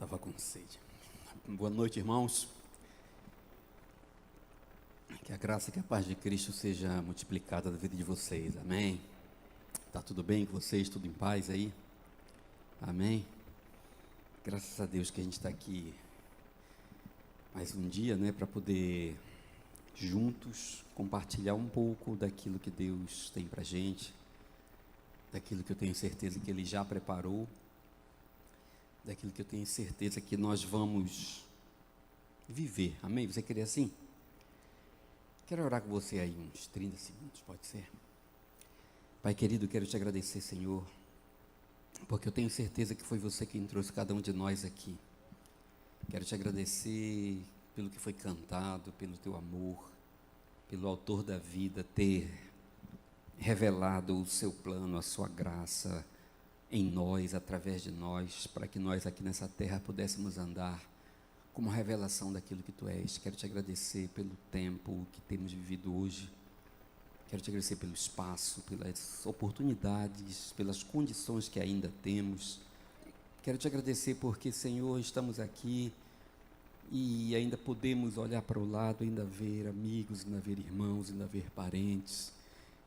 Estava com sede. Boa noite, irmãos. Que a graça e que a paz de Cristo seja multiplicada na vida de vocês. Amém. Tá tudo bem com vocês? Tudo em paz aí? Amém. Graças a Deus que a gente está aqui mais um dia, né, para poder juntos compartilhar um pouco daquilo que Deus tem para gente, daquilo que eu tenho certeza que Ele já preparou, daquilo que eu tenho certeza que nós vamos viver. Amém? Você queria assim? Quero orar com você aí uns 30 segundos, pode ser? Pai querido, quero te agradecer, Senhor, porque eu tenho certeza que foi você quem trouxe cada um de nós aqui. Quero te agradecer pelo que foi cantado, pelo teu amor, pelo autor da vida ter revelado o seu plano, a sua graça em nós, através de nós, para que nós aqui nessa terra pudéssemos andar como a revelação daquilo que tu és. Quero te agradecer pelo tempo que temos vivido hoje. Quero te agradecer pelo espaço, pelas oportunidades, pelas condições que ainda temos. Quero te agradecer porque, Senhor, estamos aqui e ainda podemos olhar para o lado, ainda ver amigos, ainda ver irmãos, ainda ver parentes.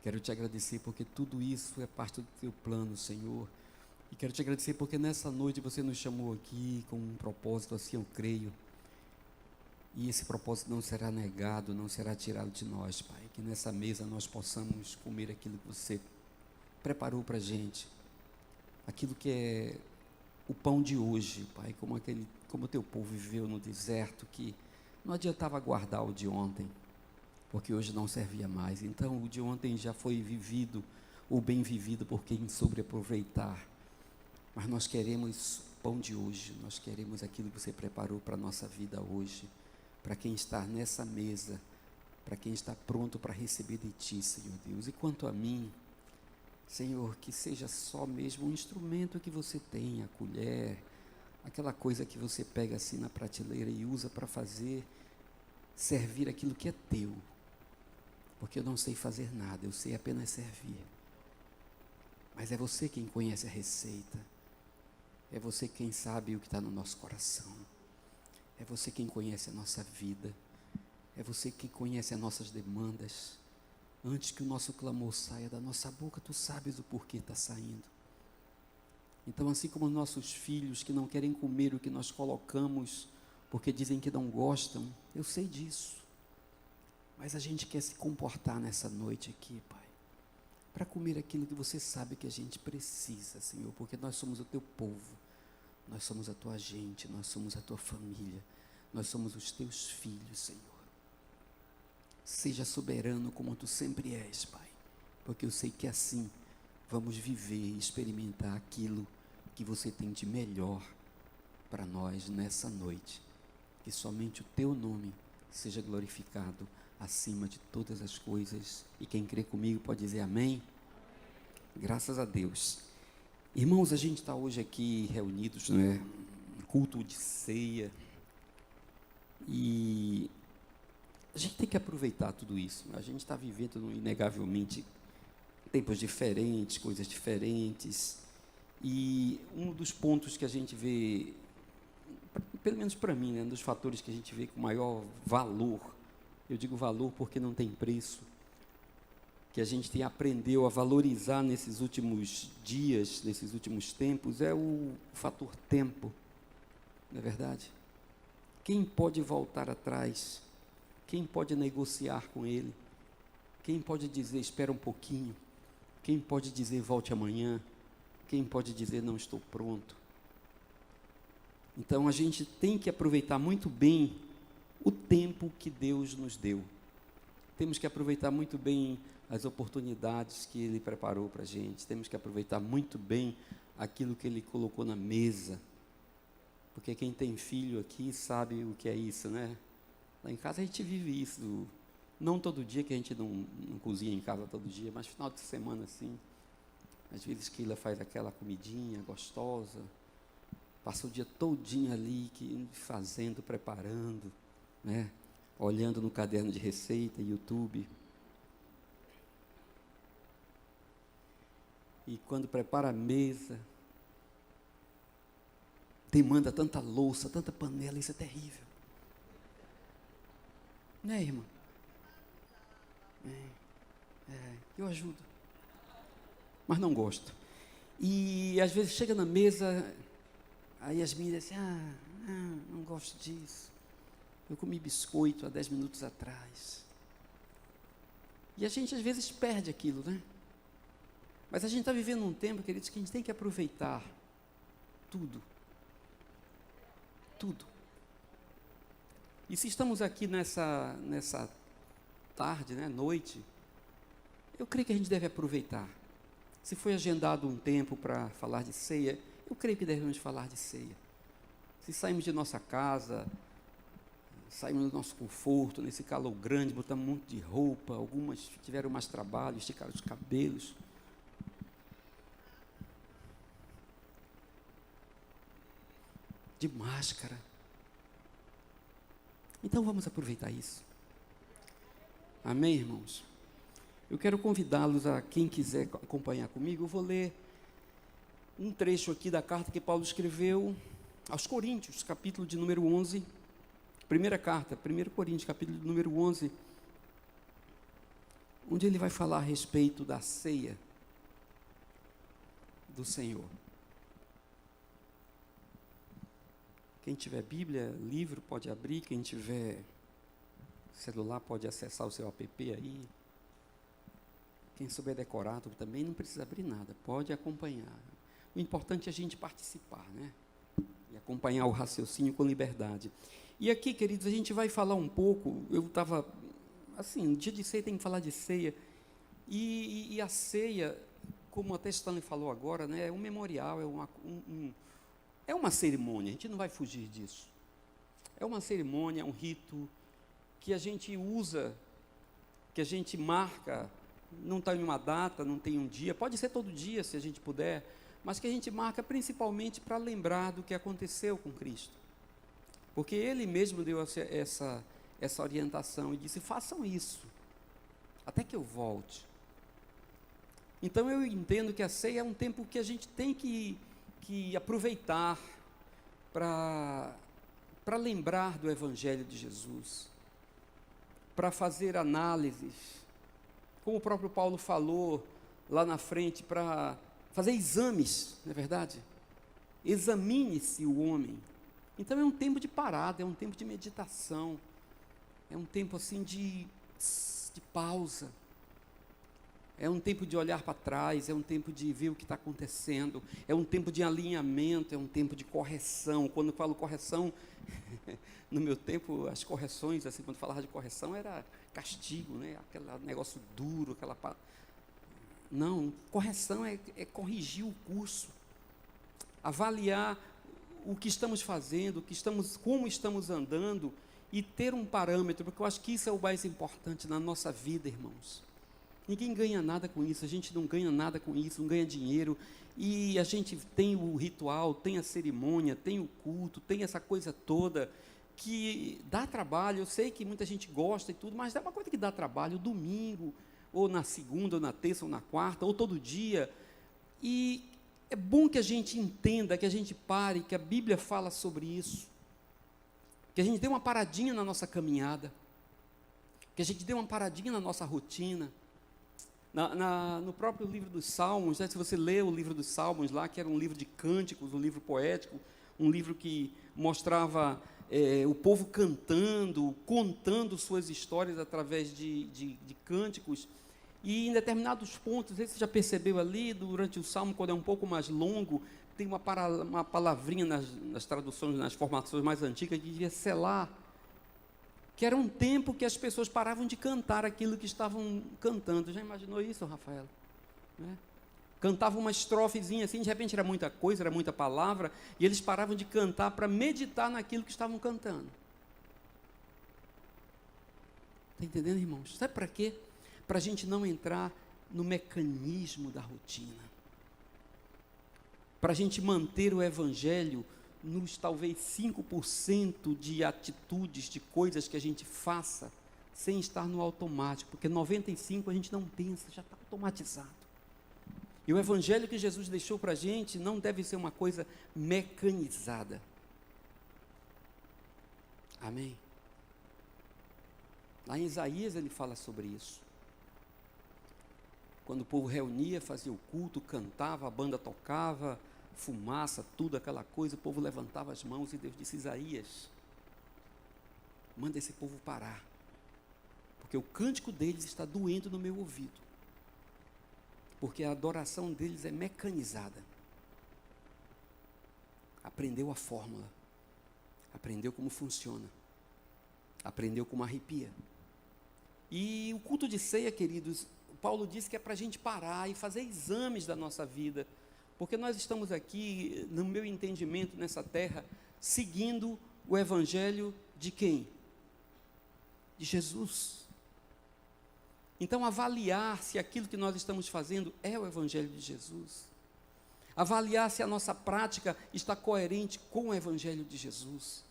Quero te agradecer porque tudo isso é parte do teu plano, Senhor. E quero te agradecer porque nessa noite você nos chamou aqui com um propósito, assim eu creio. E esse propósito não será negado, não será tirado de nós, Pai. Que nessa mesa nós possamos comer aquilo que você preparou para a gente. Aquilo que é o pão de hoje, Pai. Como o teu povo viveu no deserto, que não adiantava guardar o de ontem, porque hoje não servia mais. Então o de ontem já foi vivido, ou bem vivido por quem soube aproveitar. Mas nós queremos o pão de hoje, nós queremos aquilo que você preparou para a nossa vida hoje, para quem está nessa mesa, para quem está pronto para receber de Ti, Senhor Deus. E quanto a mim, Senhor, que seja só mesmo um instrumento que você tem, a colher, aquela coisa que você pega assim na prateleira e usa para fazer, servir aquilo que é teu, porque eu não sei fazer nada, eu sei apenas servir. Mas é você quem conhece a receita. É você quem sabe o que está no nosso coração. É você quem conhece a nossa vida. É você quem conhece as nossas demandas. Antes que o nosso clamor saia da nossa boca, tu sabes o porquê está saindo. Então, assim como os nossos filhos que não querem comer o que nós colocamos, porque dizem que não gostam, eu sei disso. Mas a gente quer se comportar nessa noite aqui, Pai, para comer aquilo que você sabe que a gente precisa, Senhor, porque nós somos o teu povo, nós somos a tua gente, nós somos a tua família, nós somos os teus filhos, Senhor. Seja soberano como tu sempre és, Pai, porque eu sei que assim vamos viver e experimentar aquilo que você tem de melhor para nós nessa noite. Que somente o teu nome seja glorificado acima de todas as coisas. E quem crê comigo pode dizer amém? Graças a Deus. Irmãos, a gente está hoje aqui reunidos, né? Culto de ceia. E a gente tem que aproveitar tudo isso. A gente está vivendo, inegavelmente, tempos diferentes, coisas diferentes. E um dos pontos que a gente vê, pelo menos para mim, né, um dos fatores que a gente vê com maior valor, eu digo valor porque não tem preço, que a gente aprendeu a valorizar nesses últimos dias, nesses últimos tempos, é o fator tempo, não é verdade? Quem pode voltar atrás? Quem pode negociar com ele? Quem pode dizer, espera um pouquinho? Quem pode dizer, volte amanhã? Quem pode dizer, não estou pronto? Então, a gente tem que aproveitar muito bem o tempo que Deus nos deu. Temos que aproveitar muito bem as oportunidades que Ele preparou para a gente. Temos que aproveitar muito bem aquilo que Ele colocou na mesa. Porque quem tem filho aqui sabe o que é isso, né? Lá em casa a gente vive isso. Não todo dia, que a gente não cozinha em casa todo dia, mas final de semana assim. Às vezes Keila faz aquela comidinha gostosa. Passa o dia todinho ali fazendo, preparando, né? Olhando no caderno de receita, YouTube. E quando prepara a mesa, demanda tanta louça, tanta panela, isso é terrível. Né, irmã? Eu ajudo, mas não gosto. E às vezes chega na mesa, aí as meninas dizem, não gosto disso. Eu comi biscoito há 10 minutos atrás. E a gente às vezes perde aquilo, né? Mas a gente está vivendo um tempo, queridos, que a gente tem que aproveitar tudo. Tudo. E se estamos aqui nessa tarde, né, noite, eu creio que a gente deve aproveitar. Se foi agendado um tempo para falar de ceia, eu creio que devemos falar de ceia. Se saímos de nossa casa, saímos do nosso conforto, nesse calor grande, botamos um monte de roupa, algumas tiveram mais trabalho, esticaram os cabelos. De máscara. Então vamos aproveitar isso. Amém, irmãos? Eu quero convidá-los a quem quiser acompanhar comigo. Eu vou ler um trecho aqui da carta que Paulo escreveu aos Coríntios, capítulo de número 11. Primeira carta, 1 Coríntios, capítulo de número 11, onde ele vai falar a respeito da ceia do Senhor. Quem tiver Bíblia, livro, pode abrir. Quem tiver celular, pode acessar o seu app aí. Quem souber decorar também não precisa abrir nada, pode acompanhar. O importante é a gente participar, né? E acompanhar o raciocínio com liberdade. E aqui, queridos, a gente vai falar um pouco, eu estava, assim, dia de ceia tem que falar de ceia, e a ceia, como até Stanley falou agora, né, é um memorial, é uma cerimônia, a gente não vai fugir disso. É uma cerimônia, é um rito que a gente usa, que a gente marca, não está em uma data, não tem um dia, pode ser todo dia, se a gente puder, mas que a gente marca principalmente para lembrar do que aconteceu com Cristo. Porque Ele mesmo deu essa orientação e disse, façam isso, até que eu volte. Então eu entendo que a ceia é um tempo que a gente tem que aproveitar para lembrar do Evangelho de Jesus, para fazer análises, como o próprio Paulo falou lá na frente, para fazer exames, não é verdade? Examine-se o homem. Então é um tempo de parada, é um tempo de meditação, é um tempo assim de pausa, é um tempo de olhar para trás, é um tempo de ver o que está acontecendo, é um tempo de alinhamento, é um tempo de correção. Quando eu falo correção, no meu tempo, as correções, assim, quando falava de correção, era castigo, né? Aquele negócio duro, Não, correção é corrigir o curso, avaliar o que estamos fazendo, como estamos andando, e ter um parâmetro, porque eu acho que isso é o mais importante na nossa vida, irmãos. Ninguém ganha nada com isso, a gente não ganha nada com isso, não ganha dinheiro, e a gente tem o ritual, tem a cerimônia, tem o culto, tem essa coisa toda, que dá trabalho. Eu sei que muita gente gosta e tudo, mas é uma coisa que dá trabalho, domingo, ou na segunda, ou na terça, ou na quarta, ou todo dia, e é bom que a gente entenda, que a gente pare, que a Bíblia fala sobre isso, que a gente dê uma paradinha na nossa caminhada, que a gente dê uma paradinha na nossa rotina. No próprio livro dos Salmos, né, se você lê o livro dos Salmos lá, que era um livro de cânticos, um livro poético, um livro que mostrava o povo cantando, contando suas histórias através de cânticos, e em determinados pontos, você já percebeu ali, durante o Salmo, quando é um pouco mais longo, tem uma palavrinha nas traduções, nas formações mais antigas, que dizia selar, que era um tempo que as pessoas paravam de cantar aquilo que estavam cantando. Já imaginou isso, Rafael? Né? Cantavam uma estrofezinha assim, de repente era muita coisa, era muita palavra, e eles paravam de cantar para meditar naquilo que estavam cantando. Está entendendo, irmãos? Sabe para quê? Para a gente não entrar no mecanismo da rotina. Para a gente manter o Evangelho nos talvez 5% de atitudes, de coisas que a gente faça, sem estar no automático, porque 95% a gente não pensa, já está automatizado. E o evangelho que Jesus deixou para a gente não deve ser uma coisa mecanizada. Amém? Lá em Isaías ele fala sobre isso. Quando o povo reunia, fazia o culto, cantava, a banda tocava, fumaça, tudo aquela coisa, o povo levantava as mãos e Deus disse: Isaías, manda esse povo parar, porque o cântico deles está doendo no meu ouvido, porque a adoração deles é mecanizada. Aprendeu a fórmula, aprendeu como funciona, aprendeu como arrepia. E o culto de ceia, queridos, Paulo disse que é para a gente parar e fazer exames da nossa vida, porque nós estamos aqui, no meu entendimento, nessa terra, seguindo o evangelho de quem? De Jesus. Então, avaliar se aquilo que nós estamos fazendo é o evangelho de Jesus, avaliar se a nossa prática está coerente com o evangelho de Jesus,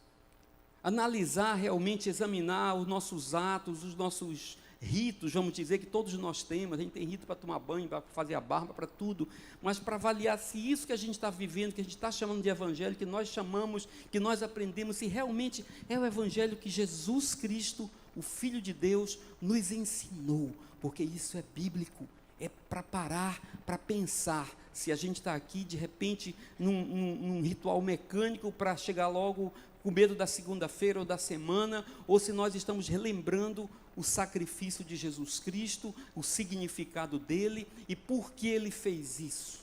analisar realmente, examinar os nossos atos, os nossos ritos, vamos dizer, que todos nós temos. A gente tem rito para tomar banho, para fazer a barba, para tudo, mas para avaliar se isso que a gente está vivendo, que a gente está chamando de evangelho, que nós chamamos, que nós aprendemos, se realmente é o evangelho que Jesus Cristo, o Filho de Deus, nos ensinou, porque isso é bíblico. É para parar, para pensar, se a gente está aqui, de repente, num ritual mecânico, para chegar logo com medo da segunda-feira ou da semana, ou se nós estamos relembrando o sacrifício de Jesus Cristo, o significado dele e por que ele fez isso.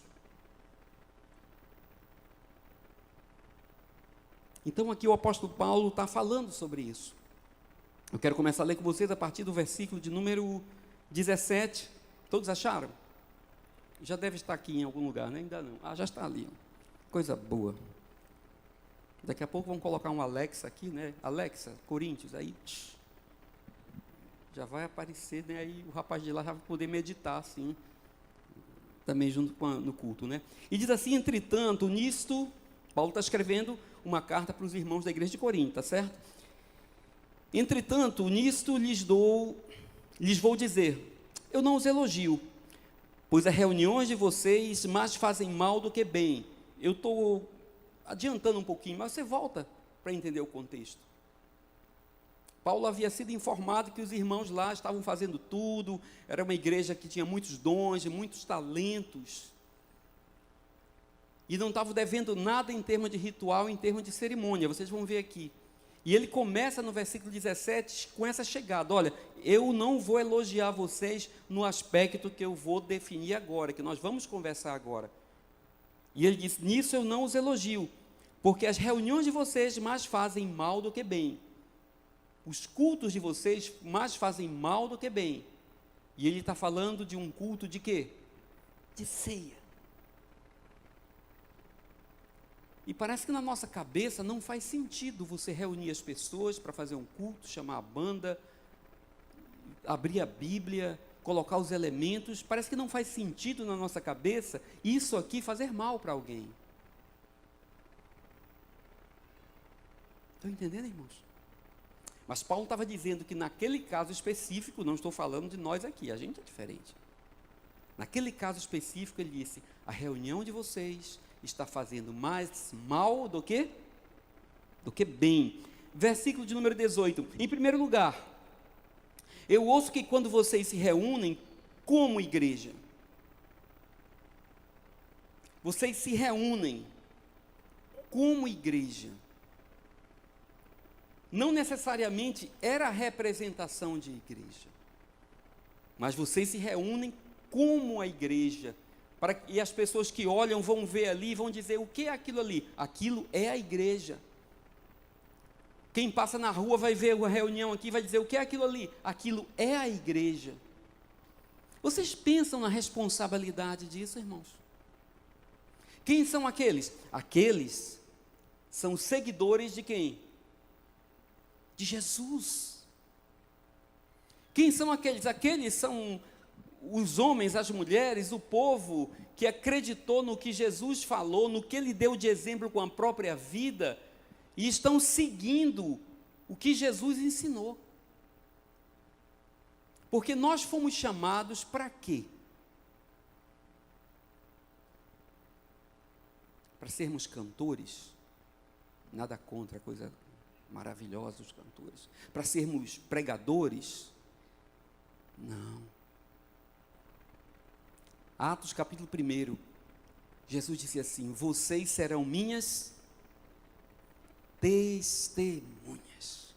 Então aqui o apóstolo Paulo está falando sobre isso. Eu quero começar a ler com vocês a partir do versículo de número 17. Todos acharam? Já deve estar aqui em algum lugar, né? Ainda não. Ah, já está ali. Coisa boa. Daqui a pouco vamos colocar um Alexa aqui, né? Alexa, Coríntios, aí já vai aparecer, né? Aí o rapaz de lá já vai poder meditar, assim, também junto no culto, né? E diz assim: entretanto, nisto, Paulo está escrevendo uma carta para os irmãos da igreja de Corinto, tá certo? Entretanto, nisto lhes vou dizer, eu não os elogio, pois as reuniões de vocês mais fazem mal do que bem. Eu estou adiantando um pouquinho, mas você volta para entender o contexto. Paulo havia sido informado que os irmãos lá estavam fazendo tudo, era uma igreja que tinha muitos dons, muitos talentos, e não estavam devendo nada em termos de ritual, em termos de cerimônia, vocês vão ver aqui. E ele começa no versículo 17 com essa chegada: olha, eu não vou elogiar vocês no aspecto que eu vou definir agora, que nós vamos conversar agora. E ele diz: nisso eu não os elogio, porque as reuniões de vocês mais fazem mal do que bem. Os cultos de vocês mais fazem mal do que bem. E ele está falando de um culto de quê? De ceia. E parece que na nossa cabeça não faz sentido você reunir as pessoas para fazer um culto, chamar a banda, abrir a Bíblia, colocar os elementos. Parece que não faz sentido na nossa cabeça isso aqui fazer mal para alguém. Estão entendendo, irmãos? Mas Paulo estava dizendo que naquele caso específico, não estou falando de nós aqui, a gente é diferente. Naquele caso específico ele disse: a reunião de vocês está fazendo mais mal do que bem. Versículo de número 18. Em primeiro lugar, eu ouço que quando vocês se reúnem como igreja, vocês se reúnem como igreja. Não necessariamente era a representação de igreja, mas vocês se reúnem como a igreja, e as pessoas que olham vão ver ali e vão dizer: o que é aquilo ali? Aquilo é a igreja. Quem passa na rua vai ver uma reunião aqui e vai dizer: o que é aquilo ali? Aquilo é a igreja. Vocês pensam na responsabilidade disso, irmãos? Quem são aqueles? Aqueles são seguidores de quem? De Jesus. Quem são aqueles? Aqueles são os homens, as mulheres, o povo que acreditou no que Jesus falou, no que ele deu de exemplo com a própria vida, e estão seguindo o que Jesus ensinou. Porque nós fomos chamados para quê? para sermos cantores, nada contra, coisa maravilhosa os cantores, para sermos pregadores, não. Atos capítulo 1, Jesus disse assim: vocês serão minhas testemunhas.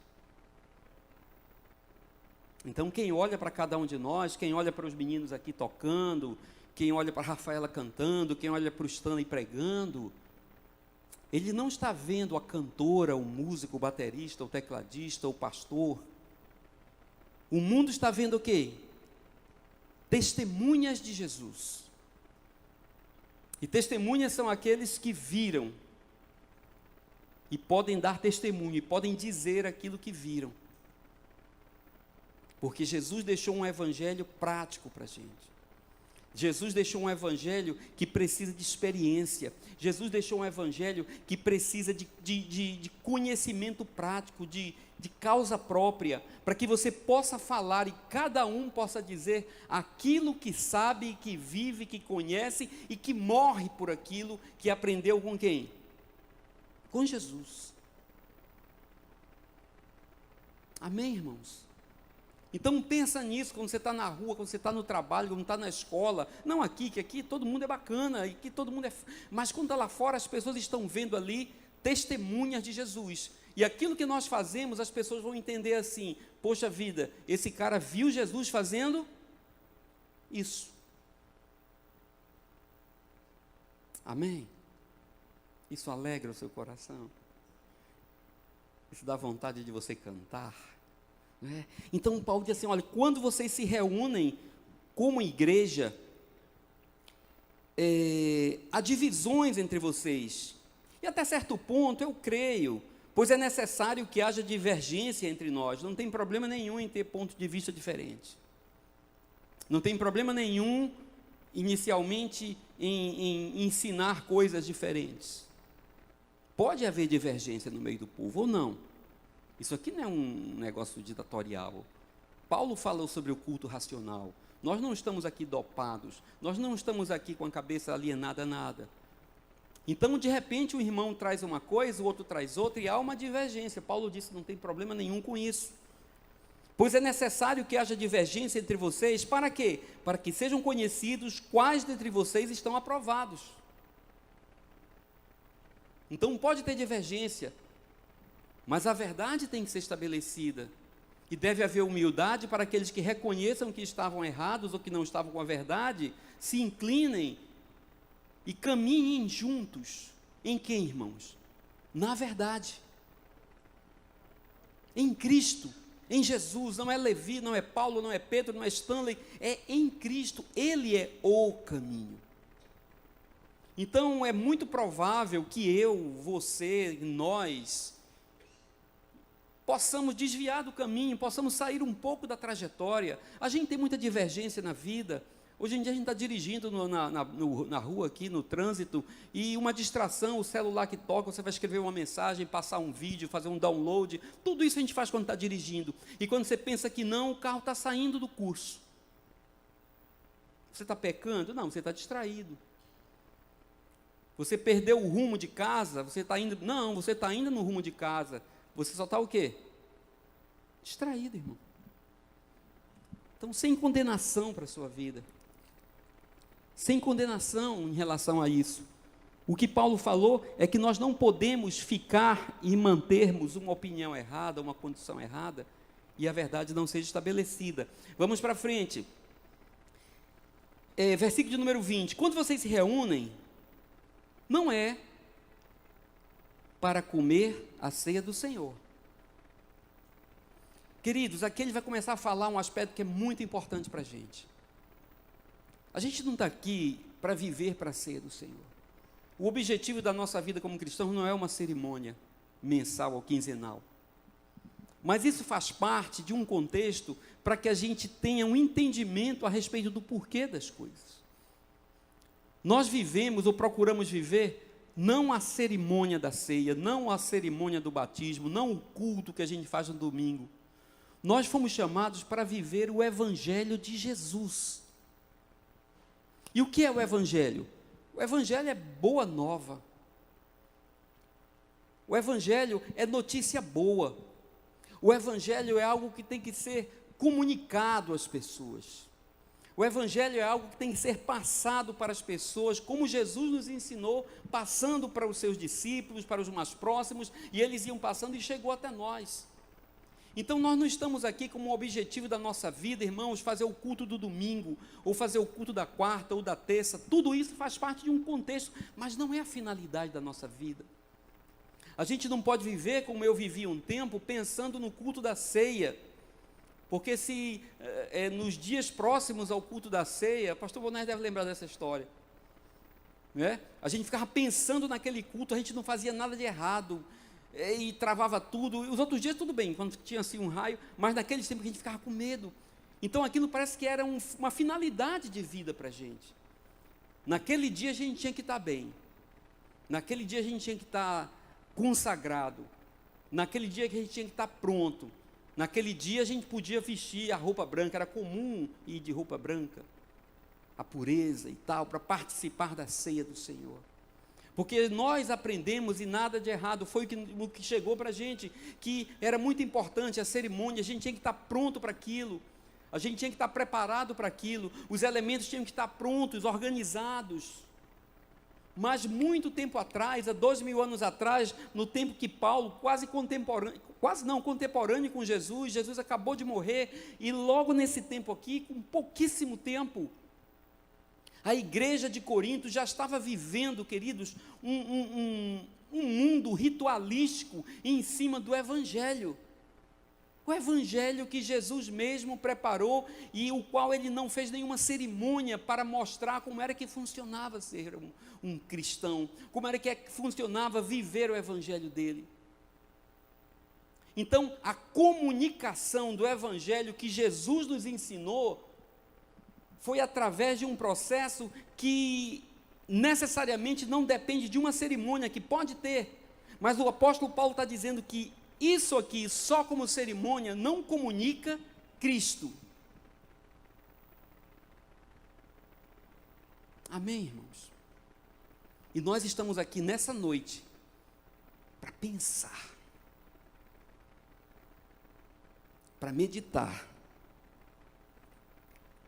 Então quem olha para cada um de nós, quem olha para os meninos aqui tocando, quem olha para a Rafaela cantando, quem olha para o Stanley pregando, ele não está vendo a cantora, o músico, o baterista, o tecladista, o pastor. O mundo está vendo o quê? Testemunhas de Jesus. E testemunhas são aqueles que viram e podem dar testemunho, e podem dizer aquilo que viram. Porque Jesus deixou um evangelho prático para a gente. Jesus deixou um evangelho que precisa de experiência. Jesus deixou um evangelho que precisa de conhecimento prático, de causa própria, para que você possa falar e cada um possa dizer aquilo que sabe, que vive, que conhece e que morre por aquilo que aprendeu com quem? Com Jesus. Amém, irmãos? Então pensa nisso quando você está na rua, quando você está no trabalho, quando está na escola. Não aqui, que aqui todo mundo é bacana, e que todo mundo é... Mas quando está lá fora, as pessoas estão vendo ali testemunhas de Jesus. E aquilo que nós fazemos, as pessoas vão entender assim: poxa vida, esse cara viu Jesus fazendo isso. Amém? Isso alegra o seu coração. Isso dá vontade de você cantar. Então Paulo diz assim: olha, quando vocês se reúnem como igreja, há divisões entre vocês, e até certo ponto eu creio, pois é necessário que haja divergência entre nós. Não tem problema nenhum em ter pontos de vista diferentes, não tem problema nenhum inicialmente em ensinar coisas diferentes. Pode haver divergência no meio do povo ou não. Isso aqui não é um negócio ditatorial. Paulo falou sobre o culto racional. Nós não estamos aqui dopados, nós não estamos aqui com a cabeça alienada a nada. Então, de repente, um irmão traz uma coisa, o outro traz outra, e há uma divergência. Paulo disse: não tem problema nenhum com isso. Pois é necessário que haja divergência entre vocês, para quê? Para que sejam conhecidos quais dentre vocês estão aprovados. Então, pode ter divergência, mas a verdade tem que ser estabelecida, e deve haver humildade para aqueles que reconheçam que estavam errados ou que não estavam com a verdade, se inclinem e caminhem juntos. Em quem, irmãos? Na verdade. Em Cristo, em Jesus. Não é Levi, não é Paulo, não é Pedro, não é Stanley, é em Cristo. Ele é o caminho. Então é muito provável que eu, você, nós possamos desviar do caminho, possamos sair um pouco da trajetória. A gente tem muita divergência na vida. Hoje em dia a gente está dirigindo na rua aqui, no trânsito, e uma distração, o celular que toca, você vai escrever uma mensagem, passar um vídeo, fazer um download, tudo isso a gente faz quando está dirigindo. E quando você pensa que não, o carro está saindo do curso. Você está pecando? Não, você está distraído. Você perdeu o rumo de casa, você está indo... Não, você está indo no rumo de casa. Você só está o quê? Distraído, irmão. Então, sem condenação para a sua vida. Sem condenação em relação a isso. O que Paulo falou é que nós não podemos ficar e mantermos uma opinião errada, uma condição errada, e a verdade não seja estabelecida. Vamos para frente. Versículo de número 20. Quando vocês se reúnem, não é para comer a ceia do Senhor. Queridos, aqui ele vai começar a falar um aspecto que é muito importante para a gente. A gente não está aqui para viver para a ceia do Senhor. O objetivo da nossa vida como cristãos não é uma cerimônia mensal ou quinzenal. Mas isso faz parte de um contexto para que a gente tenha um entendimento a respeito do porquê das coisas. Nós vivemos ou procuramos viver não a cerimônia da ceia, não a cerimônia do batismo, não o culto que a gente faz no domingo. Nós fomos chamados para viver o Evangelho de Jesus. E o que é o Evangelho? O Evangelho é boa nova. O Evangelho é notícia boa. O Evangelho é algo que tem que ser comunicado às pessoas. O Evangelho é algo que tem que ser passado para as pessoas, como Jesus nos ensinou, passando para os seus discípulos, para os mais próximos, e eles iam passando e chegou até nós. Então nós não estamos aqui como objetivo da nossa vida, irmãos, fazer o culto do domingo, ou fazer o culto da quarta ou da terça. Tudo isso faz parte de um contexto, mas não é a finalidade da nossa vida. A gente não pode viver como eu vivi um tempo, pensando no culto da ceia. Porque se nos dias próximos ao culto da ceia, o pastor Bonés deve lembrar dessa história, né? A gente ficava pensando naquele culto, a gente não fazia nada de errado, e travava tudo. E os outros dias tudo bem, quando tinha assim um raio, mas naqueles tempos a gente ficava com medo. Então aquilo parece que era uma finalidade de vida para a gente. Naquele dia a gente tinha que estar bem, naquele dia a gente tinha que estar consagrado, naquele dia que a gente tinha que estar pronto. Naquele dia a gente podia vestir a roupa branca, era comum ir de roupa branca, a pureza e tal, para participar da ceia do Senhor. Porque nós aprendemos, e nada de errado, foi o que chegou para a gente, que era muito importante a cerimônia, a gente tinha que estar pronto para aquilo, a gente tinha que estar preparado para aquilo, os elementos tinham que estar prontos, organizados. Mas muito tempo atrás, há 2000 anos atrás, no tempo que Paulo, contemporâneo com Jesus, Jesus acabou de morrer, e logo nesse tempo aqui, com pouquíssimo tempo, a igreja de Corinto já estava vivendo, queridos, um mundo ritualístico em cima do Evangelho. O Evangelho que Jesus mesmo preparou e o qual ele não fez nenhuma cerimônia para mostrar como era que funcionava ser um cristão, como era que funcionava viver o Evangelho dele. Então, a comunicação do Evangelho que Jesus nos ensinou foi através de um processo que necessariamente não depende de uma cerimônia, que pode ter, mas o apóstolo Paulo está dizendo que isso aqui, só como cerimônia, não comunica Cristo. Amém, irmãos? E nós estamos aqui nessa noite para pensar, para meditar,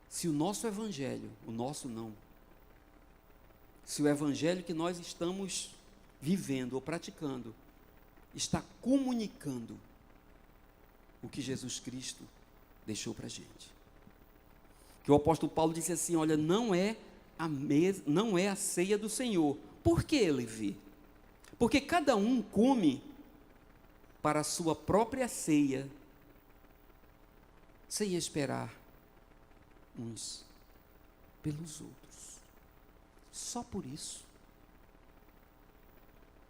se o nosso Evangelho, o nosso não, se o Evangelho que nós estamos vivendo ou praticando, está comunicando o que Jesus Cristo deixou para a gente. Que o apóstolo Paulo disse assim, olha, não é a ceia do Senhor. Por que, Levi? Porque cada um come para a sua própria ceia, sem esperar uns pelos outros. Só por isso.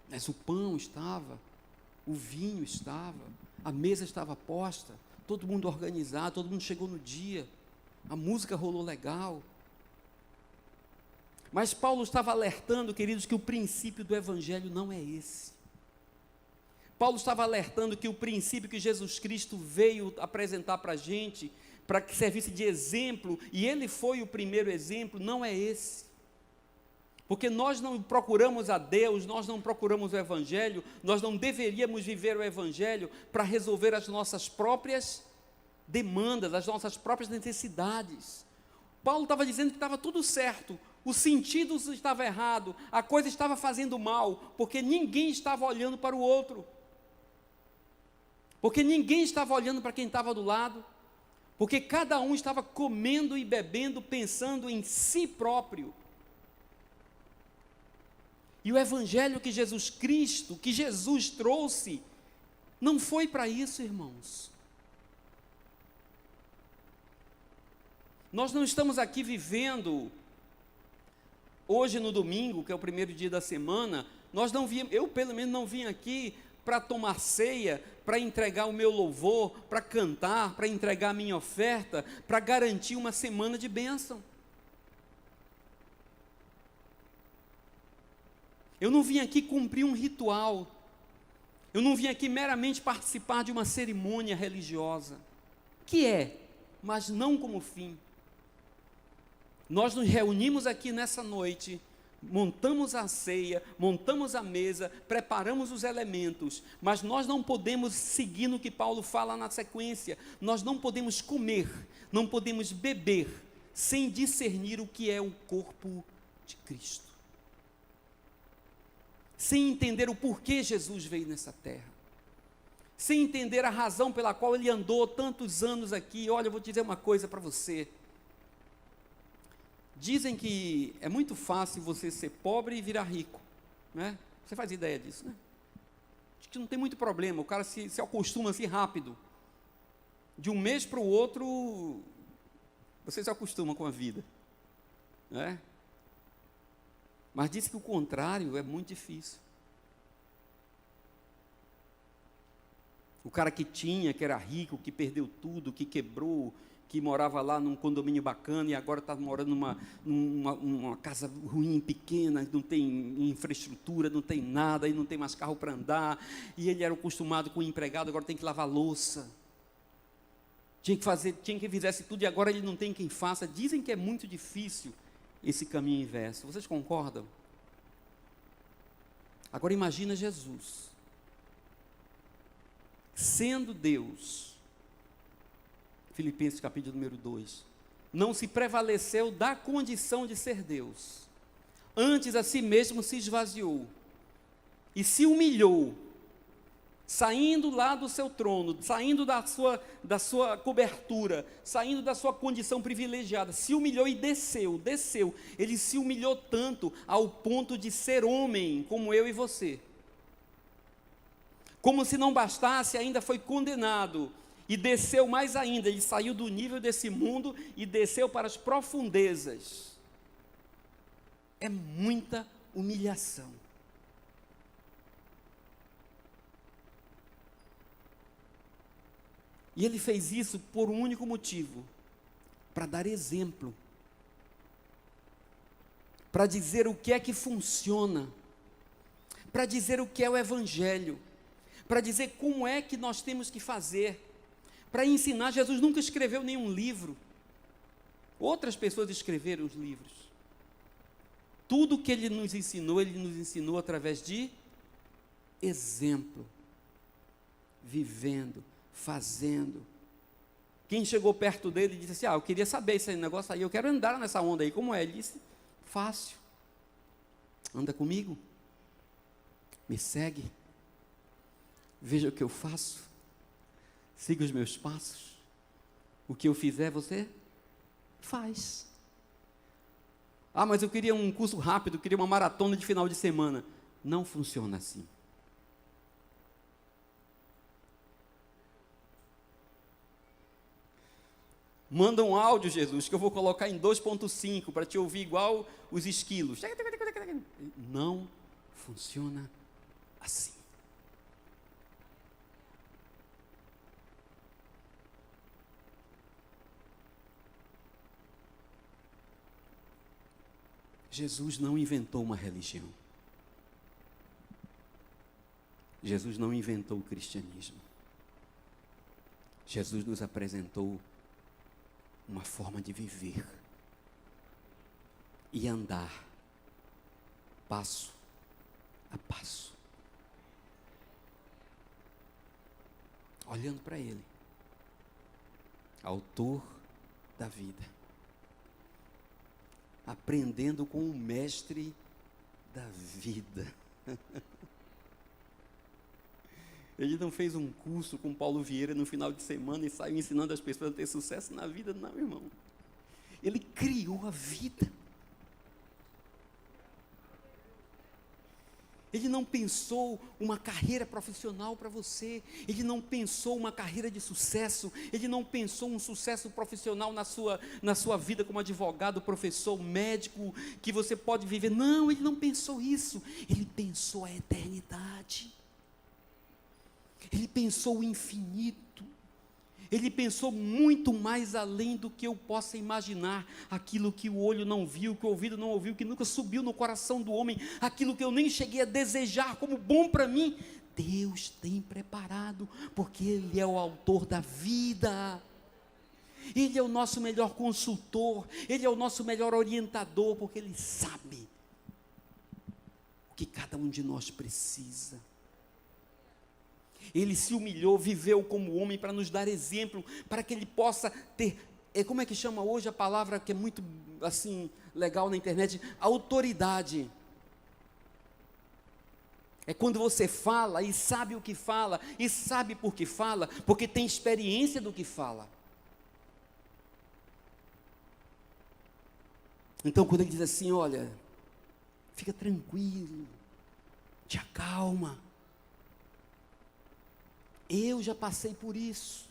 Mas o pão estava, o vinho estava, a mesa estava posta, todo mundo organizado, todo mundo chegou no dia, a música rolou legal. Mas Paulo estava alertando, queridos, que o princípio do Evangelho não é esse. Paulo estava alertando que o princípio que Jesus Cristo veio apresentar para a gente, para que servisse de exemplo, e ele foi o primeiro exemplo, não é esse. Porque nós não procuramos a Deus, nós não procuramos o Evangelho, nós não deveríamos viver o Evangelho para resolver as nossas próprias demandas, as nossas próprias necessidades. Paulo estava dizendo que estava tudo certo, o sentido estava errado, a coisa estava fazendo mal, porque ninguém estava olhando para o outro, porque ninguém estava olhando para quem estava do lado, porque cada um estava comendo e bebendo, pensando em si próprio. E o Evangelho que Jesus Cristo, que Jesus trouxe, não foi para isso, irmãos. Nós não estamos aqui vivendo, hoje no domingo, que é o primeiro dia da semana, eu pelo menos não vim aqui para tomar ceia, para entregar o meu louvor, para cantar, para entregar a minha oferta, para garantir uma semana de bênção. Eu não vim aqui cumprir um ritual, eu não vim aqui meramente participar de uma cerimônia religiosa, que é, mas não como fim. Nós nos reunimos aqui nessa noite montamos a ceia, montamos a mesa, preparamos os elementos, mas nós não podemos seguir no que Paulo fala na sequência. Nós não podemos comer, não podemos beber, sem discernir o que é o corpo de Cristo, sem entender o porquê Jesus veio nessa terra, sem entender a razão pela qual ele andou tantos anos aqui. Olha, eu vou te dizer uma coisa para você. Dizem que é muito fácil você ser pobre e virar rico, né? Você faz ideia disso, né? Acho que não tem muito problema, o cara se acostuma assim rápido. De um mês para o outro, você se acostuma com a vida, né? Mas diz que o contrário é muito difícil. O cara que era rico, que perdeu tudo, que quebrou, que morava lá num condomínio bacana e agora está morando numa casa ruim, pequena, não tem infraestrutura, não tem nada, e não tem mais carro para andar, e ele era acostumado com o empregado, agora tem que lavar louça. Tinha que fizesse tudo e agora ele não tem quem faça. Dizem que é muito difícil esse caminho inverso. Vocês concordam? Agora imagina Jesus, sendo Deus. Filipenses capítulo número 2, não se prevaleceu da condição de ser Deus, antes a si mesmo se esvaziou, e se humilhou, saindo lá do seu trono, saindo da sua cobertura, saindo da sua condição privilegiada, se humilhou e desceu, ele se humilhou tanto, ao ponto de ser homem, como eu e você, como se não bastasse, ainda foi condenado, e desceu mais ainda, ele saiu do nível desse mundo e desceu para as profundezas. É muita humilhação. E ele fez isso por um único motivo: para dar exemplo, para dizer o que é que funciona, para dizer o que é o Evangelho, para dizer como é que nós temos que fazer, para ensinar. Jesus nunca escreveu nenhum livro, outras pessoas escreveram os livros. Tudo que ele nos ensinou através de exemplo, vivendo, fazendo. Quem chegou perto dele e disse assim: eu queria saber esse negócio aí, eu quero andar nessa onda aí, como é? Ele disse: fácil, anda comigo, me segue, veja o que eu faço, siga os meus passos, o que eu fizer você faz. Mas eu queria um curso rápido, eu queria uma maratona de final de semana. Não funciona assim. Manda um áudio, Jesus, que eu vou colocar em 2.5 para te ouvir igual os esquilos. Não funciona assim. Jesus não inventou uma religião. Jesus não inventou o cristianismo. Jesus nos apresentou uma forma de viver e andar passo a passo, olhando para Ele, autor da vida, aprendendo com o mestre da vida. Ele não fez um curso com Paulo Vieira no final de semana e saiu ensinando as pessoas a ter sucesso na vida, não, irmão. Ele criou a vida. Ele não pensou uma carreira profissional para você, ele não pensou uma carreira de sucesso, ele não pensou um sucesso profissional na sua vida como advogado, professor, médico, que você pode viver. Não, ele não pensou isso, ele pensou a eternidade, ele pensou o infinito, ele pensou muito mais além do que eu possa imaginar, aquilo que o olho não viu, que o ouvido não ouviu, que nunca subiu no coração do homem, aquilo que eu nem cheguei a desejar como bom para mim, Deus tem preparado, porque Ele é o autor da vida, Ele é o nosso melhor consultor, Ele é o nosso melhor orientador, porque Ele sabe que cada um de nós precisa. Ele se humilhou, viveu como homem para nos dar exemplo, para que ele possa ter, como é que chama hoje a palavra que é muito assim legal na internet? Autoridade. É quando você fala e sabe o que fala, e sabe por que fala, porque tem experiência do que fala. Então quando ele diz assim, olha, fica tranquilo, te acalma. Eu já passei por isso.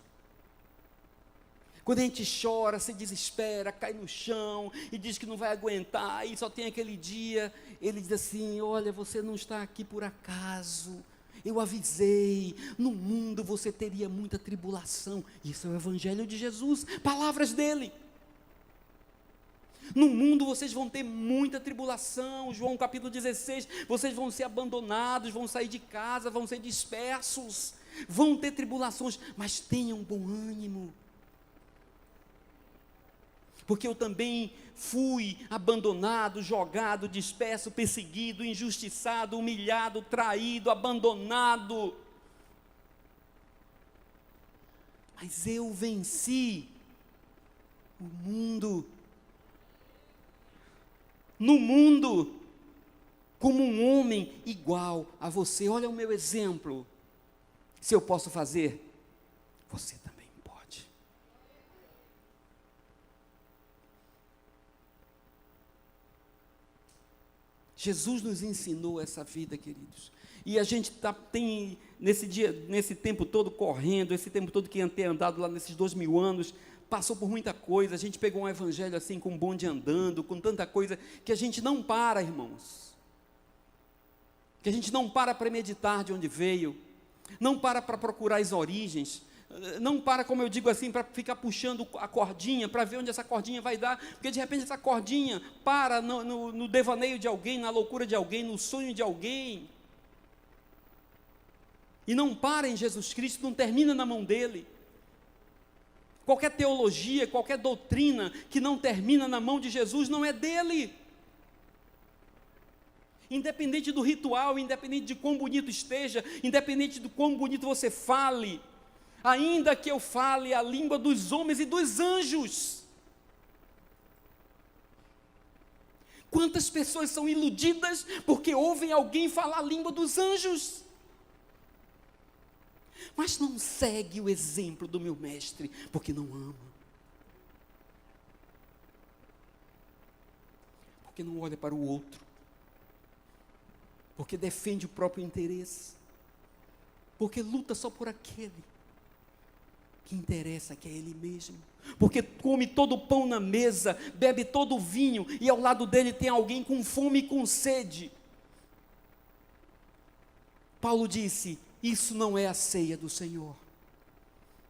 Quando a gente chora, se desespera, cai no chão e diz que não vai aguentar e só tem aquele dia, ele diz assim, olha, você não está aqui por acaso, eu avisei, no mundo você teria muita tribulação. Isso é o Evangelho de Jesus, palavras dele. No mundo vocês vão ter muita tribulação, João capítulo 16, vocês vão ser abandonados, vão sair de casa, vão ser dispersos, vão ter tribulações, mas tenham bom ânimo. Porque eu também fui abandonado, jogado, disperso, perseguido, injustiçado, humilhado, traído, abandonado. Mas eu venci o mundo. No mundo, como um homem igual a você. Olha o meu exemplo. Se eu posso fazer, você também pode. Jesus nos ensinou essa vida, queridos. E a gente tem, nesse tempo todo correndo, esse tempo todo que tem andado lá nesses 2000 anos, passou por muita coisa, a gente pegou um evangelho assim, com um bonde andando, com tanta coisa, que a gente não para, irmãos. Que a gente não para meditar de onde veio, não para procurar as origens, não para, como eu digo assim, para ficar puxando a cordinha, para ver onde essa cordinha vai dar, porque de repente essa cordinha para no devaneio de alguém, na loucura de alguém, no sonho de alguém, e não para em Jesus Cristo, não termina na mão dele. Qualquer teologia, qualquer doutrina que não termina na mão de Jesus não é dele. Independente do ritual, independente de quão bonito esteja, independente de quão bonito você fale, ainda que eu fale a língua dos homens e dos anjos. Quantas pessoas são iludidas porque ouvem alguém falar a língua dos anjos? Mas não segue o exemplo do meu mestre, porque não ama. Porque não olha para o outro. Porque defende o próprio interesse. Porque luta só por aquele que interessa, que é ele mesmo. Porque come todo o pão na mesa, bebe todo o vinho, e ao lado dele tem alguém com fome e com sede. Paulo disse, isso não é a ceia do Senhor.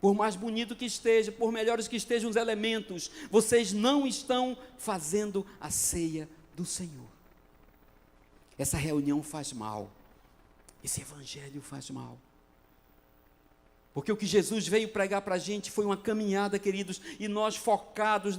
Por mais bonito que esteja, por melhores que estejam os elementos, vocês não estão fazendo a ceia do Senhor. Essa reunião faz mal. Esse evangelho faz mal. Porque o que Jesus veio pregar para a gente foi uma caminhada, queridos, e nós focados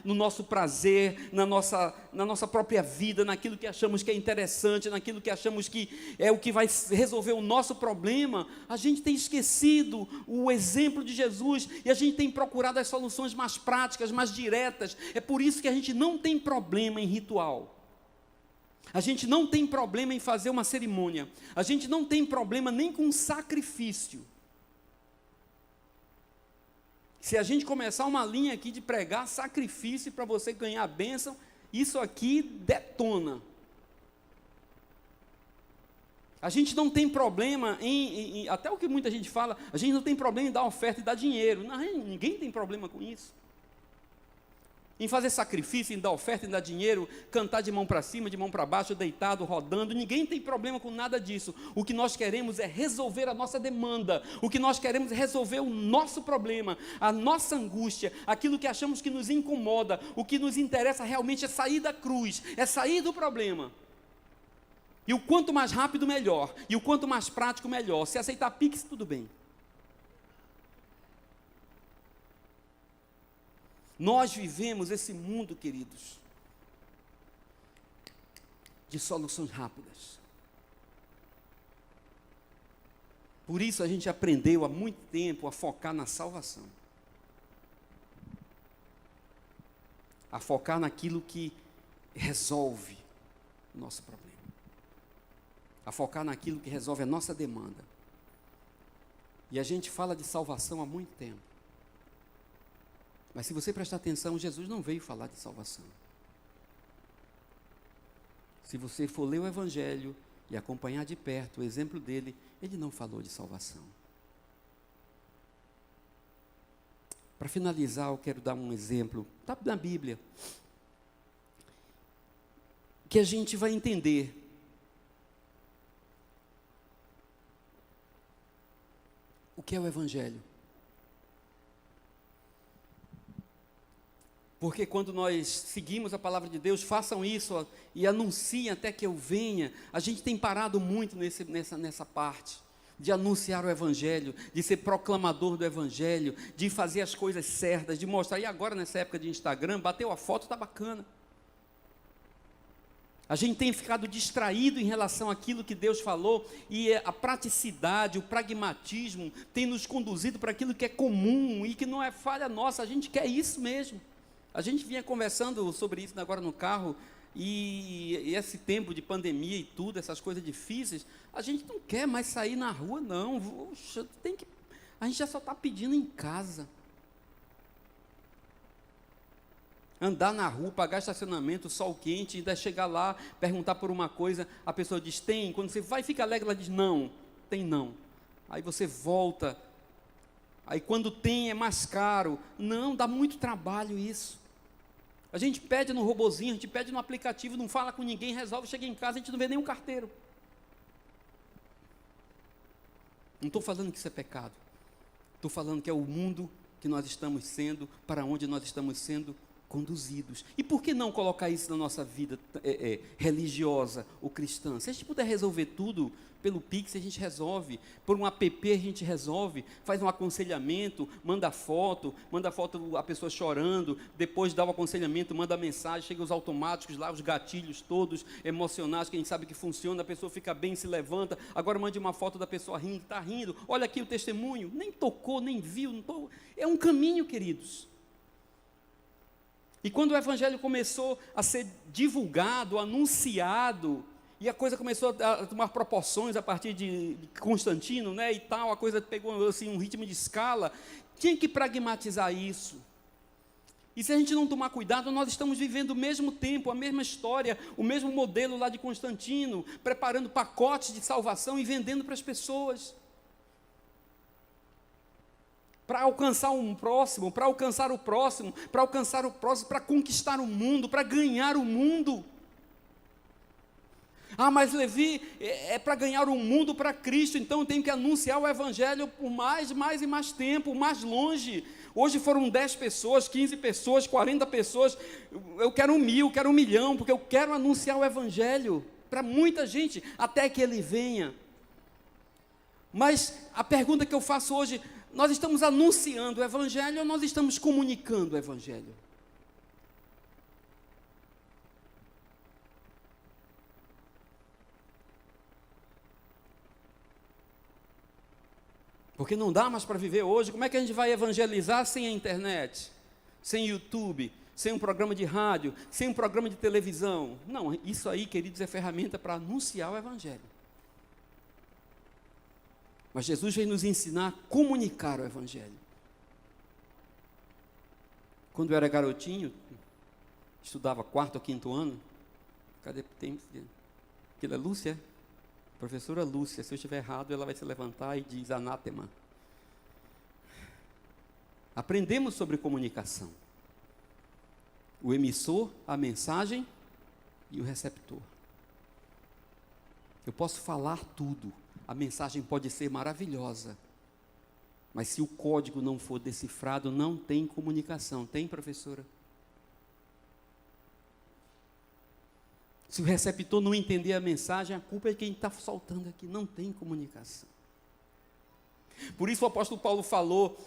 no nosso prazer, na nossa própria vida, naquilo que achamos que é interessante, naquilo que achamos que é o que vai resolver o nosso problema, a gente tem esquecido o exemplo de Jesus, e a gente tem procurado as soluções mais práticas, mais diretas. É por isso que a gente não tem problema em ritual. A gente não tem problema em fazer uma cerimônia. A gente não tem problema nem com sacrifício. Se a gente começar uma linha aqui de pregar sacrifício para você ganhar a bênção, isso aqui detona. A gente não tem problema até o que muita gente fala, a gente não tem problema em dar oferta e dar dinheiro. Não, ninguém tem problema com isso. Em fazer sacrifício, em dar oferta, em dar dinheiro, cantar de mão para cima, de mão para baixo, deitado, rodando, ninguém tem problema com nada disso. O que nós queremos é resolver a nossa demanda, o que nós queremos é resolver o nosso problema, a nossa angústia, aquilo que achamos que nos incomoda. O que nos interessa realmente é sair da cruz, é sair do problema. E o quanto mais rápido, melhor, e o quanto mais prático, melhor. Se aceitar Pix, tudo bem. Nós vivemos esse mundo, queridos, de soluções rápidas. Por isso a gente aprendeu há muito tempo a focar na salvação. A focar naquilo que resolve o nosso problema. A focar naquilo que resolve a nossa demanda. E a gente fala de salvação há muito tempo. Mas se você prestar atenção, Jesus não veio falar de salvação. Se você for ler o Evangelho e acompanhar de perto o exemplo dele, ele não falou de salvação. Para finalizar, eu quero dar um exemplo, está na Bíblia, que a gente vai entender. O que é o Evangelho? Porque quando nós seguimos a palavra de Deus, façam isso e anunciem até que eu venha. A gente tem parado muito nessa parte de anunciar o Evangelho, de ser proclamador do Evangelho, de fazer as coisas certas, de mostrar. E agora, nessa época de Instagram, bateu a foto, está bacana. A gente tem ficado distraído em relação àquilo que Deus falou, e a praticidade, o pragmatismo tem nos conduzido para aquilo que é comum e que não é falha nossa. A gente quer isso mesmo. A gente vinha conversando sobre isso agora no carro, e esse tempo de pandemia e tudo, essas coisas difíceis, a gente não quer mais sair na rua, não. Poxa, a gente já só está pedindo em casa. Andar na rua, pagar estacionamento, sol quente, ainda chegar lá, perguntar por uma coisa, a pessoa diz, tem. Quando você vai, fica alegre, ela diz, não, tem não. Aí você volta, aí quando tem é mais caro. Não, dá muito trabalho isso. A gente pede no robozinho, a gente pede no aplicativo, não fala com ninguém, resolve, chega em casa, a gente não vê nenhum carteiro. Não estou falando que isso é pecado. Estou falando que é o mundo que nós estamos sendo, para onde nós estamos sendo conduzidos. E por que não colocar isso na nossa vida religiosa ou cristã? Se a gente puder resolver tudo pelo Pix, a gente resolve. Por um app a gente resolve. Faz um aconselhamento, manda foto a pessoa chorando, depois dá o aconselhamento, manda mensagem, chega os automáticos lá, os gatilhos todos emocionais, que a gente sabe que funciona, a pessoa fica bem, se levanta. Agora mande uma foto da pessoa rindo, está rindo, olha aqui o testemunho, nem tocou, nem viu, é um caminho, queridos. E quando o Evangelho começou a ser divulgado, anunciado, e a coisa começou a tomar proporções a partir de Constantino, né, e tal, a coisa pegou assim, um ritmo de escala, tinha que pragmatizar isso. E se a gente não tomar cuidado, nós estamos vivendo o mesmo tempo, a mesma história, o mesmo modelo lá de Constantino, preparando pacotes de salvação e vendendo para as pessoas. Para alcançar um próximo, para alcançar o próximo, para alcançar o próximo, para conquistar o mundo, para ganhar o mundo. Ah, mas Levi, é para ganhar o mundo para Cristo, então eu tenho que anunciar o Evangelho por mais e mais tempo, mais longe. Hoje foram 10 pessoas, 15 pessoas, 40 pessoas, eu quero 1.000, quero 1 milhão, porque eu quero anunciar o Evangelho para muita gente, até que ele venha. Mas a pergunta que eu faço hoje, nós estamos anunciando o Evangelho ou nós estamos comunicando o Evangelho? Porque não dá mais para viver hoje. Como é que a gente vai evangelizar sem a internet, sem YouTube, sem um programa de rádio, sem um programa de televisão? Não, isso aí, queridos, é ferramenta para anunciar o Evangelho. Mas Jesus veio nos ensinar a comunicar o Evangelho. Quando eu era garotinho, estudava 4º ou 5º ano, aquilo é Lúcia? Professora Lúcia, se eu estiver errado, ela vai se levantar e diz anátema. Aprendemos sobre comunicação. O emissor, a mensagem e o receptor. Eu posso falar tudo, a mensagem pode ser maravilhosa, mas se o código não for decifrado, não tem comunicação. Tem, professora? Se o receptor não entender a mensagem, a culpa é de quem está soltando aqui. Não tem comunicação. Por isso o apóstolo Paulo falou,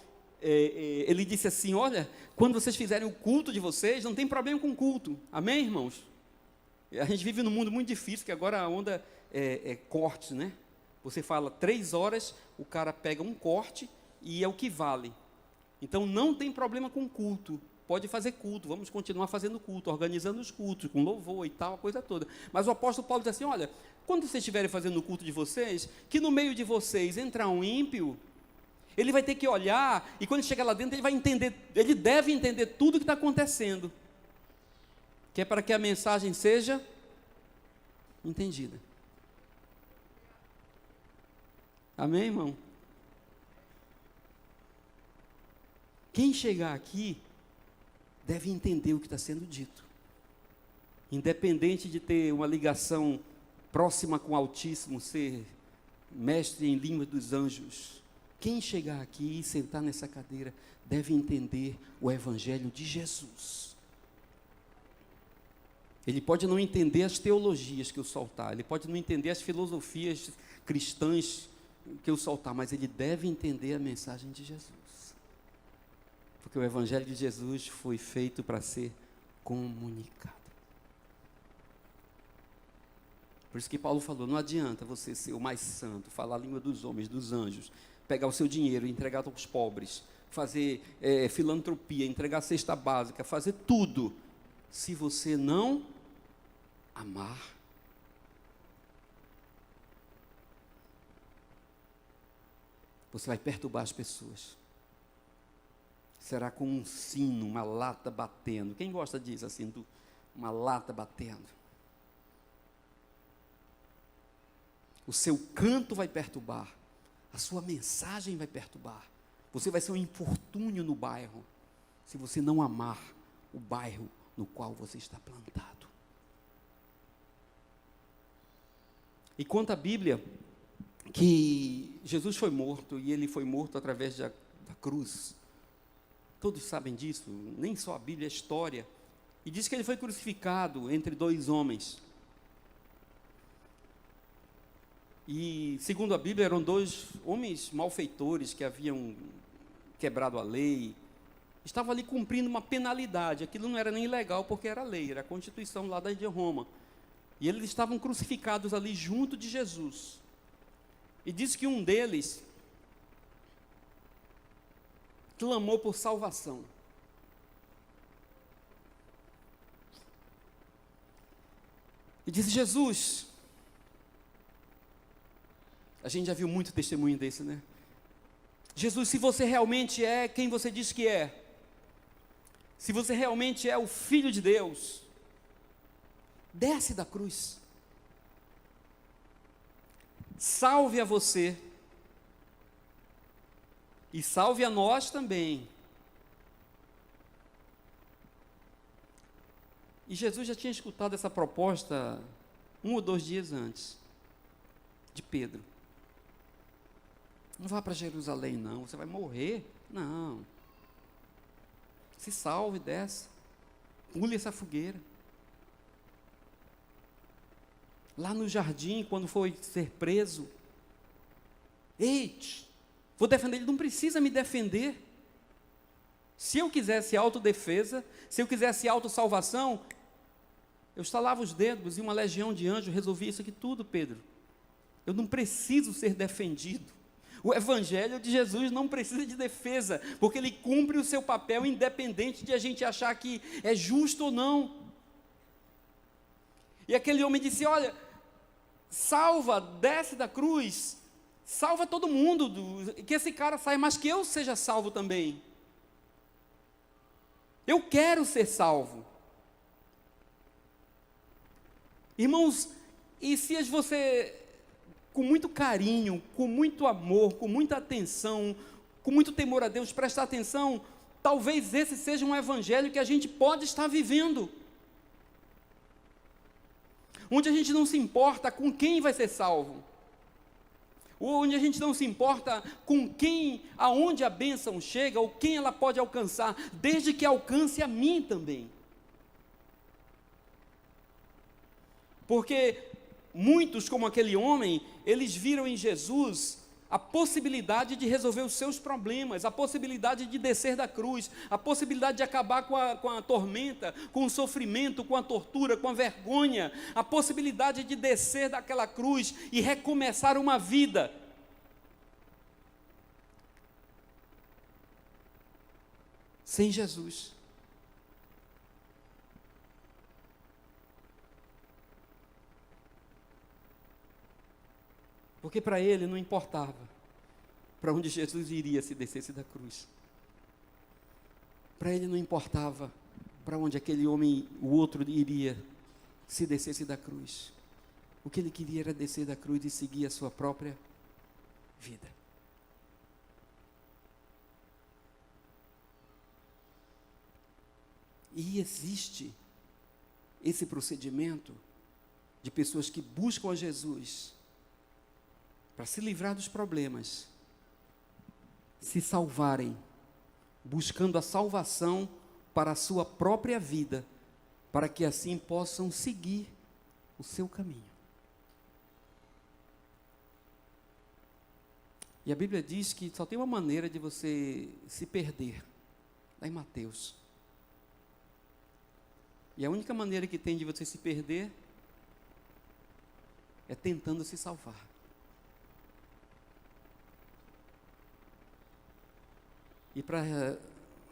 ele disse assim, olha, quando vocês fizerem o culto de vocês, não tem problema com o culto. Amém, irmãos? A gente vive num mundo muito difícil, que agora a onda é cortes, né? Você fala 3 horas, o cara pega um corte e é o que vale. Então não tem problema com culto. Pode fazer culto, vamos continuar fazendo culto, organizando os cultos, com louvor e tal, a coisa toda. Mas o apóstolo Paulo diz assim, olha, quando vocês estiverem fazendo o culto de vocês, que no meio de vocês entrar um ímpio, ele vai ter que olhar, e quando chegar lá dentro, ele vai entender, ele deve entender tudo o que está acontecendo, que é para que a mensagem seja entendida. Amém, irmão? Quem chegar aqui deve entender o que está sendo dito, independente de ter uma ligação próxima com o Altíssimo, ser mestre em língua dos anjos. Quem chegar aqui e sentar nessa cadeira deve entender o Evangelho de Jesus. Ele pode não entender as teologias que eu soltar, ele pode não entender as filosofias cristãs que eu soltar, mas ele deve entender a mensagem de Jesus. Porque o Evangelho de Jesus foi feito para ser comunicado. Por isso que Paulo falou, não adianta você ser o mais santo, falar a língua dos homens, dos anjos, pegar o seu dinheiro e entregar aos pobres, fazer filantropia, entregar a cesta básica, fazer tudo, se você não amar. Você vai perturbar as pessoas. Será como um sino, uma lata batendo. Quem gosta disso assim, uma lata batendo? O seu canto vai perturbar, a sua mensagem vai perturbar. Você vai ser um infortúnio no bairro, se você não amar o bairro no qual você está plantado. E conta a Bíblia que Jesus foi morto, e ele foi morto através da cruz. Todos sabem disso, nem só a Bíblia, a história. E diz que ele foi crucificado entre 2 homens. E, segundo a Bíblia, eram 2 homens malfeitores que haviam quebrado a lei. Estavam ali cumprindo uma penalidade. Aquilo não era nem ilegal, porque era lei, era a Constituição lá de Roma. E eles estavam crucificados ali junto de Jesus. E diz que um deles clamou por salvação. E disse, Jesus, a gente já viu muito testemunho desse, né? Jesus, se você realmente é quem você diz que é, se você realmente é o Filho de Deus, desce da cruz, salve a você, e salve a nós também. E Jesus já tinha escutado essa proposta 1 ou 2 dias antes, de Pedro. Não vá para Jerusalém não, você vai morrer. Não. Se salve, desce. Pule essa fogueira. Lá no jardim, quando foi ser preso, ei, vou defender, ele não precisa me defender. Se eu quisesse autodefesa, se eu quisesse autossalvação, eu estalava os dedos e uma legião de anjos resolvia isso aqui tudo, Pedro. Eu não preciso ser defendido. O Evangelho de Jesus não precisa de defesa, porque ele cumpre o seu papel independente de a gente achar que é justo ou não. E aquele homem disse, olha, salva, desce da cruz, salva todo mundo, que esse cara saia, mas que eu seja salvo também. Eu quero ser salvo. Irmãos, e se você, com muito carinho, com muito amor, com muita atenção, com muito temor a Deus, prestar atenção, talvez esse seja um evangelho que a gente pode estar vivendo. Onde a gente não se importa com quem vai ser salvo. Onde a gente não se importa com quem, aonde a bênção chega, ou quem ela pode alcançar, desde que alcance a mim também. Porque muitos, como aquele homem, eles viram em Jesus a possibilidade de resolver os seus problemas, a possibilidade de descer da cruz, a possibilidade de acabar com a tormenta, com o sofrimento, com a tortura, com a vergonha, a possibilidade de descer daquela cruz e recomeçar uma vida. Sem Jesus. Porque para ele não importava para onde Jesus iria se descesse da cruz. Para ele não importava para onde aquele homem, o outro, iria se descesse da cruz. O que ele queria era descer da cruz e seguir a sua própria vida. E existe esse procedimento de pessoas que buscam a Jesus para se livrar dos problemas, se salvarem, buscando a salvação para a sua própria vida, para que assim possam seguir o seu caminho. E a Bíblia diz que só tem uma maneira de você se perder, lá em Mateus. E a única maneira que tem de você se perder é tentando se salvar. E para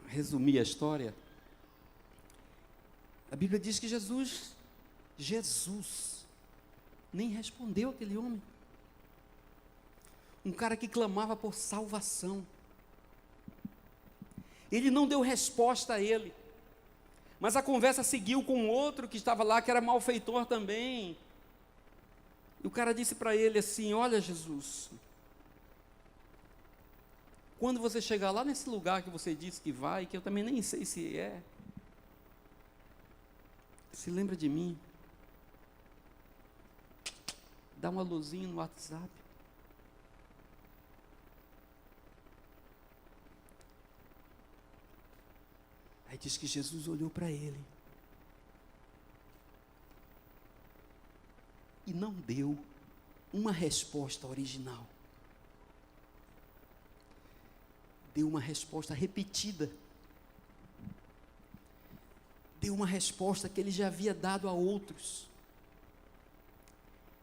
resumir a história, a Bíblia diz que Jesus nem respondeu aquele homem. Um cara que clamava por salvação. Ele não deu resposta a ele. Mas a conversa seguiu com outro que estava lá, que era malfeitor também. E o cara disse para ele assim: olha, Jesus, quando você chegar lá nesse lugar que você disse que vai, que eu também nem sei se é, se lembra de mim, dá uma luzinha no WhatsApp. Aí diz que Jesus olhou para ele e não deu uma resposta original. Deu uma resposta repetida. Deu uma resposta que ele já havia dado a outros.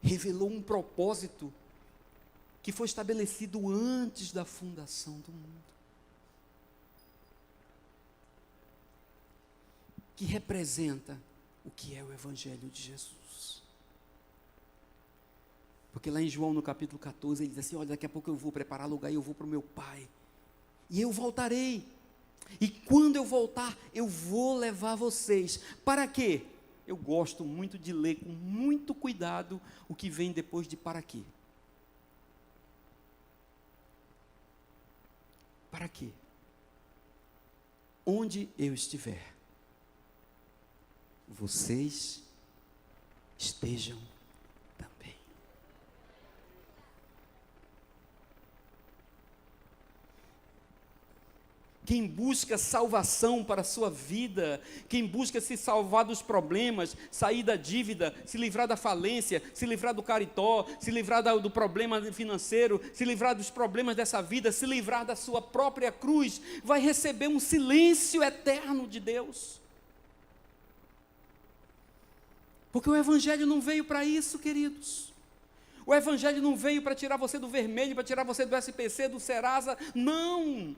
Revelou um propósito que foi estabelecido antes da fundação do mundo. Que representa o que é o Evangelho de Jesus. Porque lá em João, no capítulo 14, ele diz assim: olha, daqui a pouco eu vou preparar lugar e eu vou para o meu Pai. E eu voltarei. E quando eu voltar, eu vou levar vocês. Para quê? Eu gosto muito de ler com muito cuidado o que vem depois de para quê. Para quê? Onde eu estiver, vocês estejam também. Quem busca salvação para a sua vida, quem busca se salvar dos problemas, sair da dívida, se livrar da falência, se livrar do caritó, se livrar do problema financeiro, se livrar dos problemas dessa vida, se livrar da sua própria cruz, vai receber um silêncio eterno de Deus. Porque o Evangelho não veio para isso, queridos. O Evangelho não veio para tirar você do vermelho, para tirar você do SPC, do Serasa, não.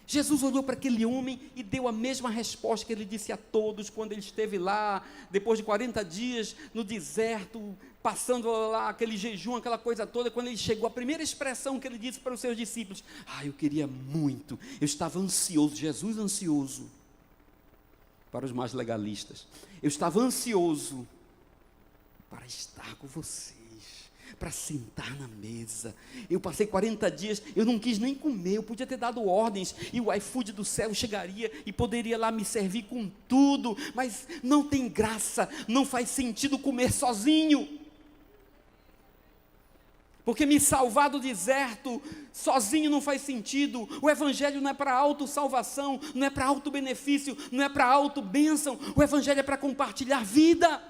Jesus olhou para aquele homem e deu a mesma resposta que ele disse a todos quando ele esteve lá, depois de 40 dias no deserto, passando lá aquele jejum, aquela coisa toda. Quando ele chegou, a primeira expressão que ele disse para os seus discípulos: eu queria muito, eu estava ansioso, Jesus ansioso, para os mais legalistas, eu estava ansioso para estar com vocês, para sentar na mesa. Eu passei 40 dias, eu não quis nem comer, eu podia ter dado ordens, e o iFood do céu chegaria e poderia lá me servir com tudo, mas não tem graça, não faz sentido comer sozinho, porque me salvar do deserto sozinho não faz sentido. O Evangelho não é para autossalvação, não é para auto-benefício, não é para auto-bênção. O Evangelho é para compartilhar vida.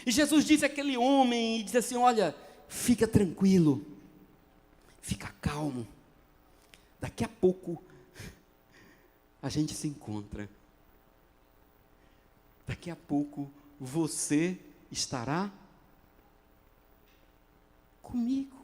E Jesus disse àquele homem, e disse assim: olha, fica tranquilo, fica calmo, daqui a pouco a gente se encontra, daqui a pouco você estará comigo.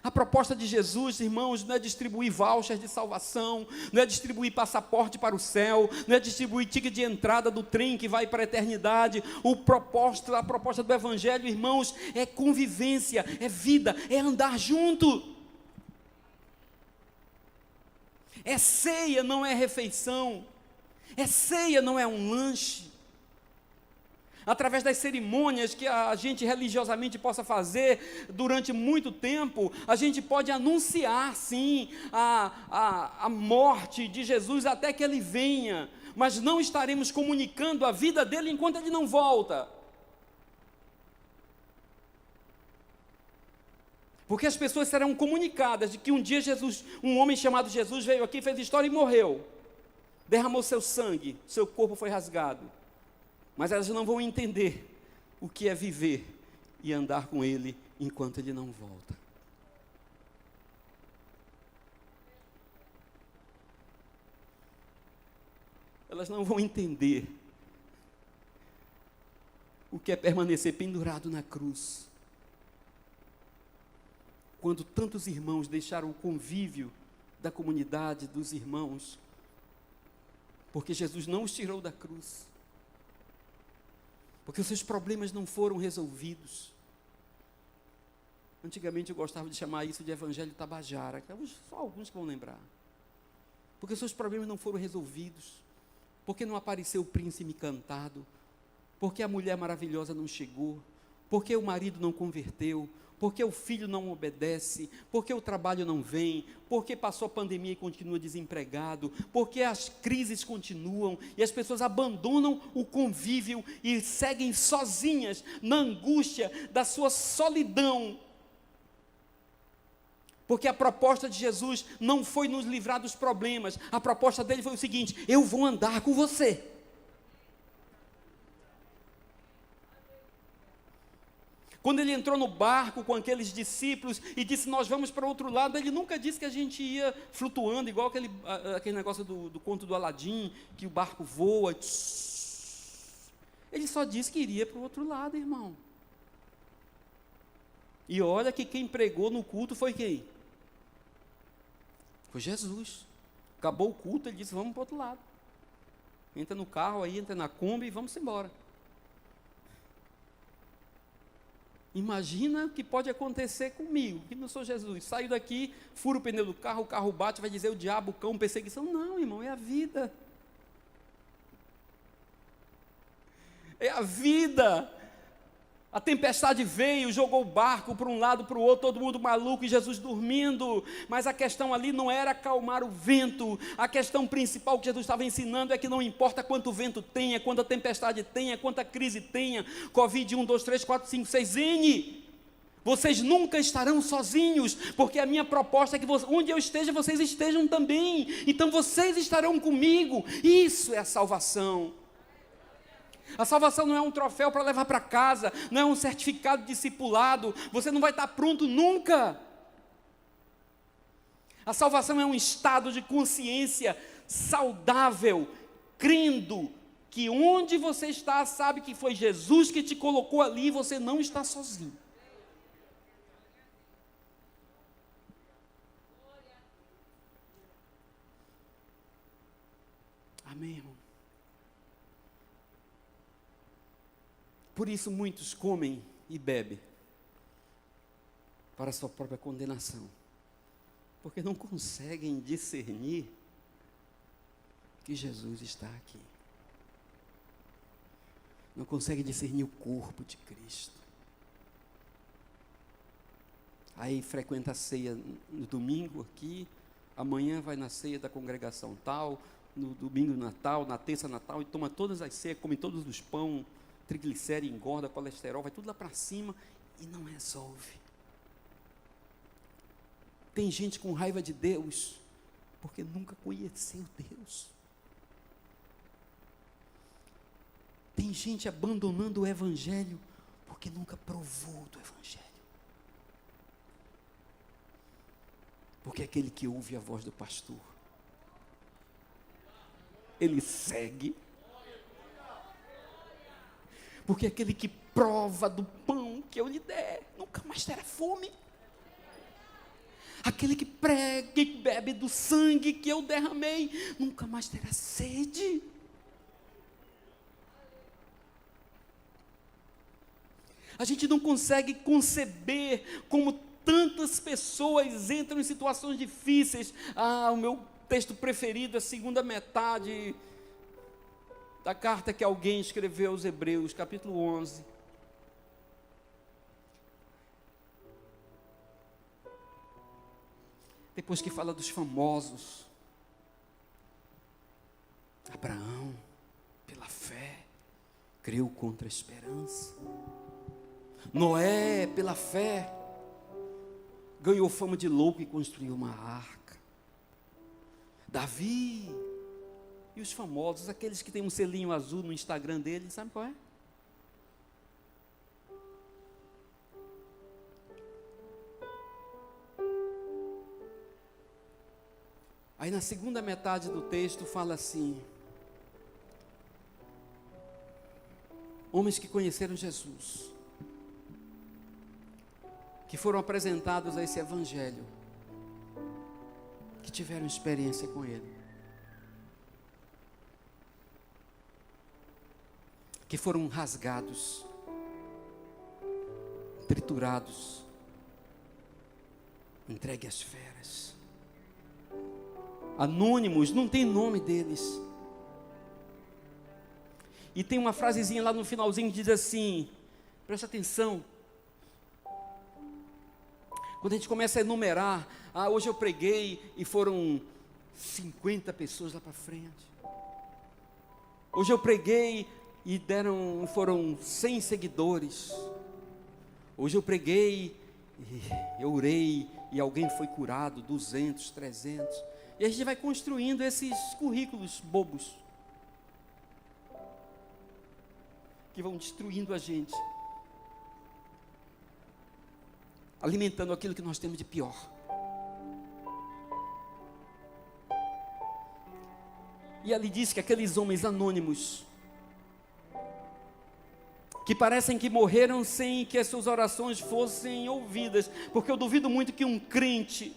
A proposta de Jesus, irmãos, não é distribuir vouchers de salvação, não é distribuir passaporte para o céu, não é distribuir ticket de entrada do trem que vai para a eternidade. A proposta do Evangelho, irmãos, é convivência, é vida, é andar junto. É ceia, não é refeição. É ceia, não é um lanche. Através das cerimônias que a gente religiosamente possa fazer durante muito tempo, a gente pode anunciar, sim, a morte de Jesus até que Ele venha, mas não estaremos comunicando a vida dEle enquanto Ele não volta. Porque as pessoas serão comunicadas de que um dia um homem chamado Jesus veio aqui, fez história e morreu, derramou seu sangue, seu corpo foi rasgado. Mas elas não vão entender o que é viver e andar com Ele enquanto Ele não volta. Elas não vão entender o que é permanecer pendurado na cruz. Quando tantos irmãos deixaram o convívio da comunidade, dos irmãos, porque Jesus não os tirou da cruz. Porque os seus problemas não foram resolvidos. Antigamente eu gostava de chamar isso de evangelho tabajara, que só alguns que vão lembrar. Porque os seus problemas não foram resolvidos. Porque não apareceu o príncipe encantado. Porque a mulher maravilhosa não chegou. Porque o marido não converteu. Porque o filho não obedece, porque o trabalho não vem, porque passou a pandemia e continua desempregado, porque as crises continuam e as pessoas abandonam o convívio e seguem sozinhas na angústia da sua solidão. Porque a proposta de Jesus não foi nos livrar dos problemas, a proposta dele foi o seguinte: eu vou andar com você. Quando ele entrou no barco com aqueles discípulos e disse, nós vamos para o outro lado, ele nunca disse que a gente ia flutuando, igual aquele negócio do conto do Aladim, que o barco voa. Ele só disse que iria para o outro lado, irmão. E olha que quem pregou no culto foi quem? Foi Jesus. Acabou o culto, ele disse, vamos para o outro lado. Entra no carro aí, entra na Kombi e vamos embora. Imagina o que pode acontecer comigo, que não sou Jesus. Saio daqui, furo o pneu do carro, o carro bate, vai dizer o diabo, o cão, perseguição. Não, irmão, é a vida. É a vida. A tempestade veio, jogou o barco para um lado, para o outro, todo mundo maluco e Jesus dormindo. Mas a questão ali não era acalmar o vento. A questão principal que Jesus estava ensinando é que não importa quanto vento tenha, quanta tempestade tenha, quanta crise tenha, Covid 1, 2, 3, 4, 5, 6, N. Vocês nunca estarão sozinhos, porque a minha proposta é que onde eu esteja, vocês estejam também. Então vocês estarão comigo. Isso é a salvação. A salvação não é um troféu para levar para casa, não é um certificado de discipulado, você não vai estar pronto nunca. A salvação é um estado de consciência saudável, crendo que onde você está, sabe que foi Jesus que te colocou ali e você não está sozinho. Amém, irmão? Por isso muitos comem e bebem para a sua própria condenação, porque não conseguem discernir que Jesus está aqui. Não conseguem discernir o corpo de Cristo. Aí frequenta a ceia no domingo aqui, amanhã vai na ceia da congregação tal, no domingo Natal, na terça Natal, e toma todas as ceias, come todos os pão, triglicérides, engorda, colesterol, vai tudo lá para cima e não resolve. Tem gente com raiva de Deus porque nunca conheceu Deus. Tem gente abandonando o Evangelho porque nunca provou do Evangelho. Porque aquele que ouve a voz do pastor, ele segue. Porque aquele que prova do pão que eu lhe der, nunca mais terá fome. Aquele que prega e bebe do sangue que eu derramei, nunca mais terá sede. A gente não consegue conceber como tantas pessoas entram em situações difíceis. O meu texto preferido é a segunda metade da carta que alguém escreveu aos Hebreus, capítulo 11. Depois que fala dos famosos, Abraão, pela fé, creu contra a esperança. Noé, pela fé, ganhou fama de louco e construiu uma arca. Davi e os famosos, aqueles que têm um selinho azul no Instagram dele, sabe qual é? Aí na segunda metade do texto fala assim: homens que conheceram Jesus, que foram apresentados a esse Evangelho, que tiveram experiência com Ele, que foram rasgados, triturados, entregue às feras. Anônimos, não tem nome deles. E tem uma frasezinha lá no finalzinho que diz assim, presta atenção. Quando a gente começa a enumerar, hoje eu preguei e foram 50 pessoas lá para frente. Hoje eu preguei e foram 100 seguidores. Hoje eu preguei e eu orei e alguém foi curado, 200, 300. E a gente vai construindo esses currículos bobos, que vão destruindo a gente, alimentando aquilo que nós temos de pior. E ali diz que aqueles homens anônimos, que parecem que morreram sem que as suas orações fossem ouvidas, porque eu duvido muito que um crente,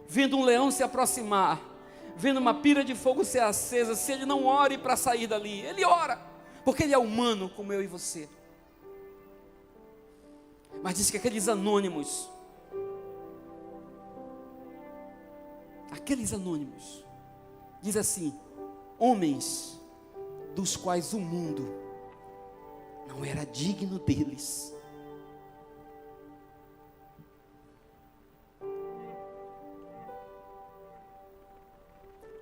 vendo um leão se aproximar, vendo uma pira de fogo ser acesa, se ele não ore para sair dali. Ele ora, porque ele é humano como eu e você. Mas diz que aqueles anônimos, diz assim, homens dos quais o mundo não era digno deles.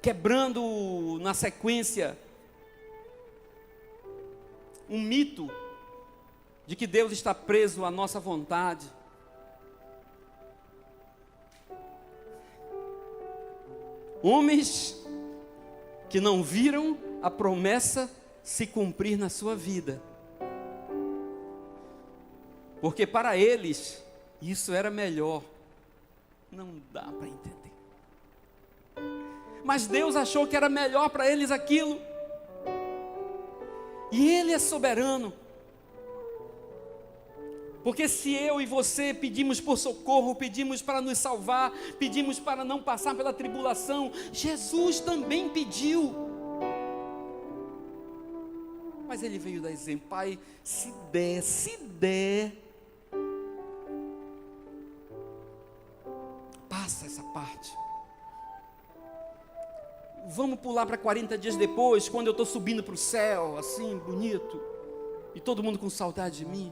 Quebrando na sequência um mito de que Deus está preso à nossa vontade. Homens que não viram a promessa se cumprir na sua vida, porque para eles isso era melhor. Não dá para entender. Mas Deus achou que era melhor para eles aquilo. E Ele é soberano. Porque se eu e você pedimos por socorro, pedimos para nos salvar, pedimos para não passar pela tribulação, Jesus também pediu. Mas Ele veio dar exemplo. Pai, se der, passa essa parte. Vamos pular para 40 dias depois, quando eu estou subindo para o céu, assim, bonito, e todo mundo com saudade de mim.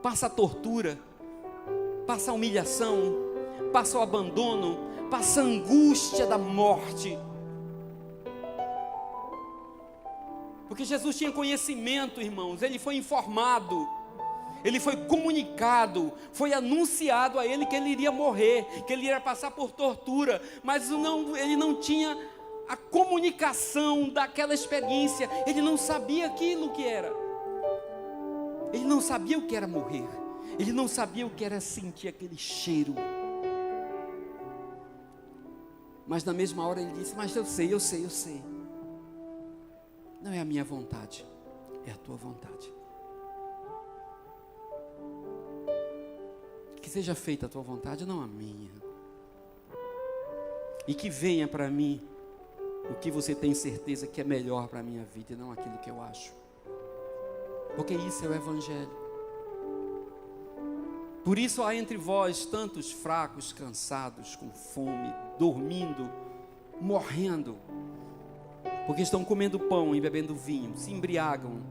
Passa a tortura, passa a humilhação, passa o abandono, passa a angústia da morte. Porque Jesus tinha conhecimento, irmãos, Ele foi informado, Ele foi comunicado, foi anunciado a Ele que Ele iria morrer, que Ele iria passar por tortura, mas Ele não tinha a comunicação daquela experiência. Ele não sabia aquilo que era. Ele não sabia o que era morrer. Ele não sabia o que era sentir aquele cheiro. Mas na mesma hora ele disse: mas eu sei. Não é a minha vontade, é a tua vontade. Que seja feita a tua vontade, não a minha. E que venha para mim o que você tem certeza que é melhor para a minha vida e não aquilo que eu acho. Porque isso é o Evangelho. Por isso há entre vós tantos fracos, cansados, com fome, dormindo, morrendo, porque estão comendo pão e bebendo vinho, se embriagam,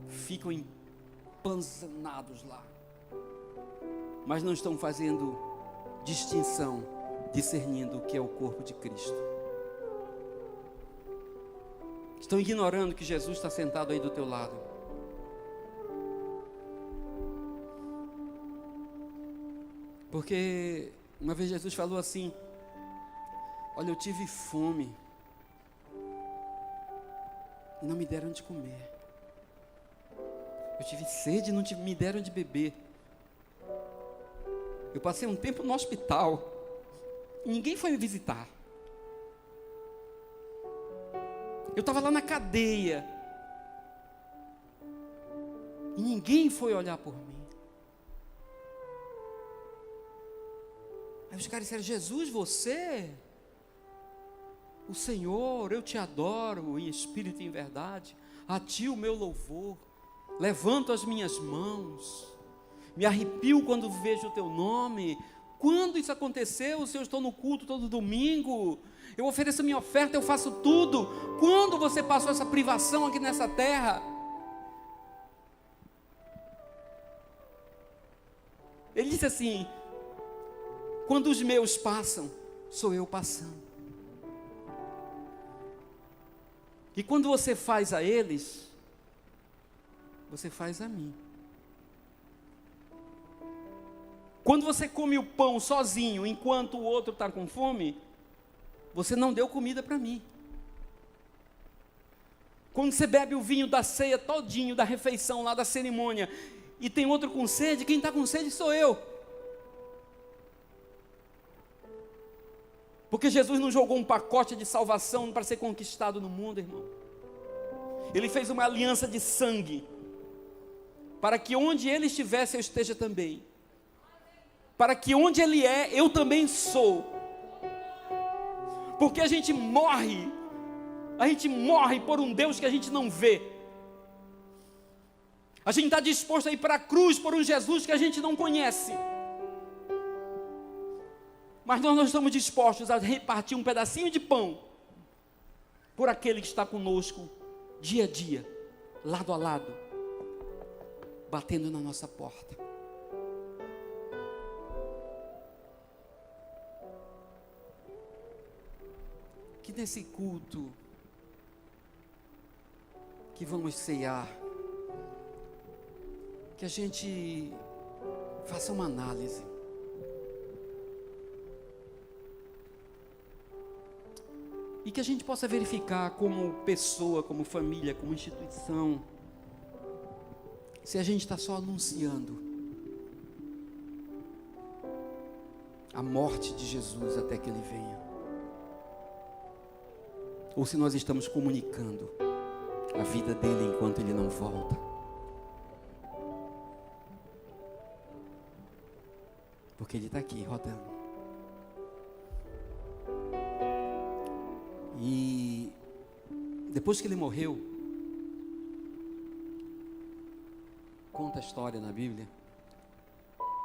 ficam empanzanados lá, mas não estão fazendo distinção, discernindo o que é o corpo de Cristo. Estão ignorando que Jesus está sentado aí do teu lado. Porque uma vez Jesus falou assim: olha, eu tive fome e não me deram de comer. Eu tive sede e não me deram de beber. Eu passei um tempo no hospital e ninguém foi me visitar. Eu estava lá na cadeia e ninguém foi olhar por mim. Aí os caras disseram: Jesus, você, o Senhor, eu te adoro em espírito e em verdade, a ti o meu louvor, levanto as minhas mãos, me arrepio quando vejo o teu nome. Quando isso aconteceu? Se eu estou no culto todo domingo, eu ofereço minha oferta, eu faço tudo. Quando você passou essa privação aqui nessa terra? Ele disse assim: quando os meus passam, sou eu passando. E quando você faz a eles, você faz a mim. Quando você come o pão sozinho, enquanto o outro está com fome, você não deu comida para mim. Quando você bebe o vinho da ceia todinho, da refeição lá da cerimônia, e tem outro com sede, quem está com sede sou eu. Porque Jesus não jogou um pacote de salvação para ser conquistado no mundo, irmão. Ele fez uma aliança de sangue, para que onde Ele estivesse, eu esteja também. Para que onde Ele é, eu também sou. Porque a gente morre por um Deus que a gente não vê. A gente está disposto a ir para a cruz por um Jesus que a gente não conhece. Mas nós não estamos dispostos a repartir um pedacinho de pão por aquele que está conosco dia a dia, lado a lado, batendo na nossa porta. Que nesse culto que vamos ceiar, que a gente faça uma análise. E que a gente possa verificar como pessoa, como família, como instituição, se a gente está só anunciando a morte de Jesus até que Ele venha. Ou se nós estamos comunicando a vida dele enquanto ele não volta. Porque ele está aqui rodando. E depois que ele morreu, conta a história na Bíblia,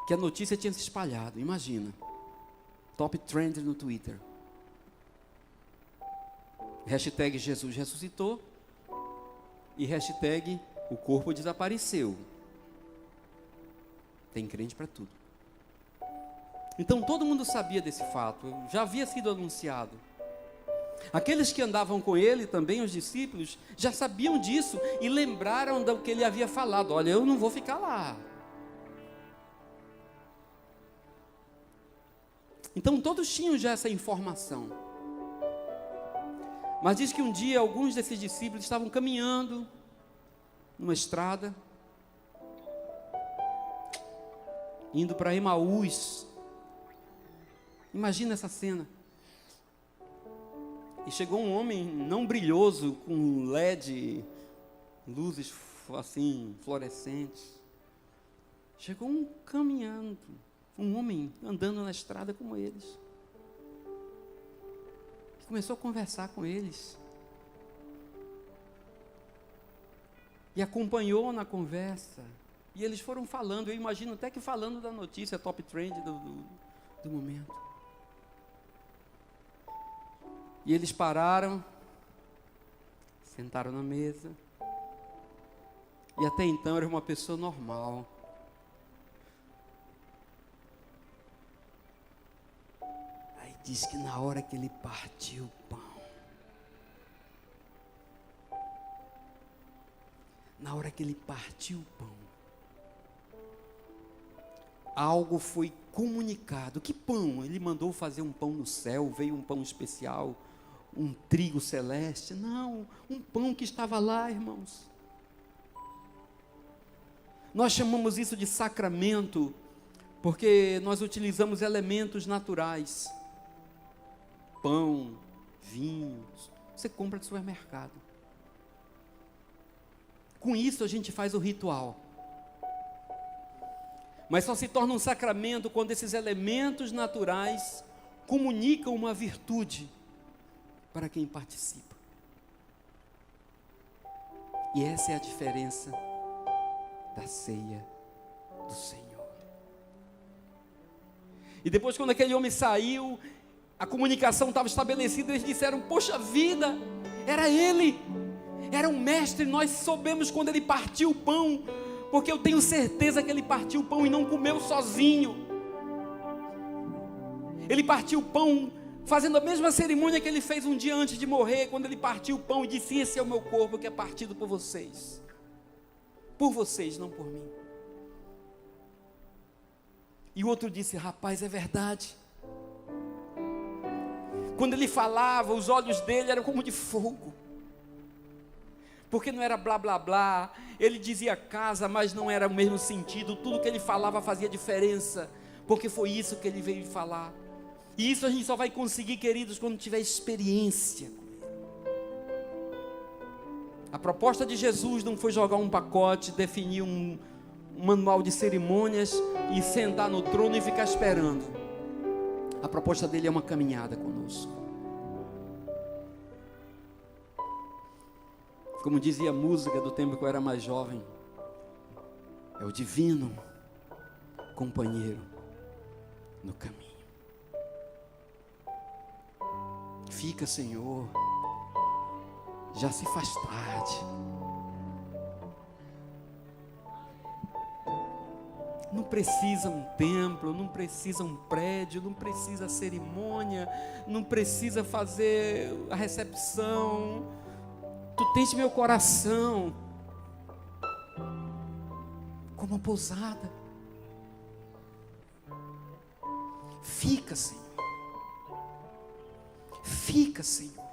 que a notícia tinha se espalhado. Imagina, top trend no Twitter. Hashtag Jesus ressuscitou e hashtag o corpo desapareceu. Tem crente para tudo. Então todo mundo sabia desse fato, já havia sido anunciado. Aqueles que andavam com ele também, os discípulos, já sabiam disso e lembraram do que ele havia falado. Olha, eu não vou ficar lá. Então todos tinham já essa informação. Mas diz que um dia alguns desses discípulos estavam caminhando numa estrada, indo para Emaús. Imagina essa cena. E chegou um homem não brilhoso, com LED, luzes assim, fluorescentes. Chegou um caminhando, um homem andando na estrada como eles. Começou a conversar com eles. E acompanhou na conversa. E eles foram falando, eu imagino até que falando da notícia, top trend do momento. E eles pararam, sentaram na mesa. E até então era uma pessoa normal. Aí diz que na hora que ele partiu o pão, algo foi comunicado. Que pão? Ele mandou fazer um pão no céu, veio um pão especial, um trigo celeste? Não, um pão que estava lá, irmãos. Nós chamamos isso de sacramento, porque nós utilizamos elementos naturais. Pão, vinho, você compra de supermercado. Com isso a gente faz o ritual. Mas só se torna um sacramento quando esses elementos naturais comunicam uma virtude para quem participa. E essa é a diferença da ceia do Senhor. E depois, quando aquele homem saiu, a comunicação estava estabelecida, eles disseram: poxa vida, era ele, era um mestre. Nós soubemos quando ele partiu o pão, porque eu tenho certeza que ele partiu o pão e não comeu sozinho. Ele partiu o pão fazendo a mesma cerimônia que ele fez um dia antes de morrer, quando ele partiu o pão e disse: esse é o meu corpo que é partido por vocês. Por vocês, não por mim. E o outro disse: rapaz, é verdade. Quando ele falava, os olhos dele eram como de fogo. Porque não era blá blá blá. Ele dizia casa, mas não era o mesmo sentido. Tudo que ele falava fazia diferença, porque foi isso que ele veio falar. E isso a gente só vai conseguir, queridos, quando tiver experiência com ele. A proposta de Jesus não foi jogar um pacote, definir um manual de cerimônias e sentar no trono e ficar esperando. A proposta dele é uma caminhada conosco. Como dizia a música do tempo que eu era mais jovem, é o divino companheiro no caminho. Fica, Senhor, já se faz tarde. Não precisa um templo, não precisa um prédio, não precisa cerimônia, não precisa fazer a recepção. Tu tens meu coração como uma pousada. Fica, Senhor. Fica, Senhor.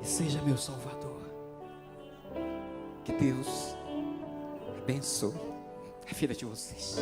E seja meu Salvador. Que Deus abençoe a vida de vocês.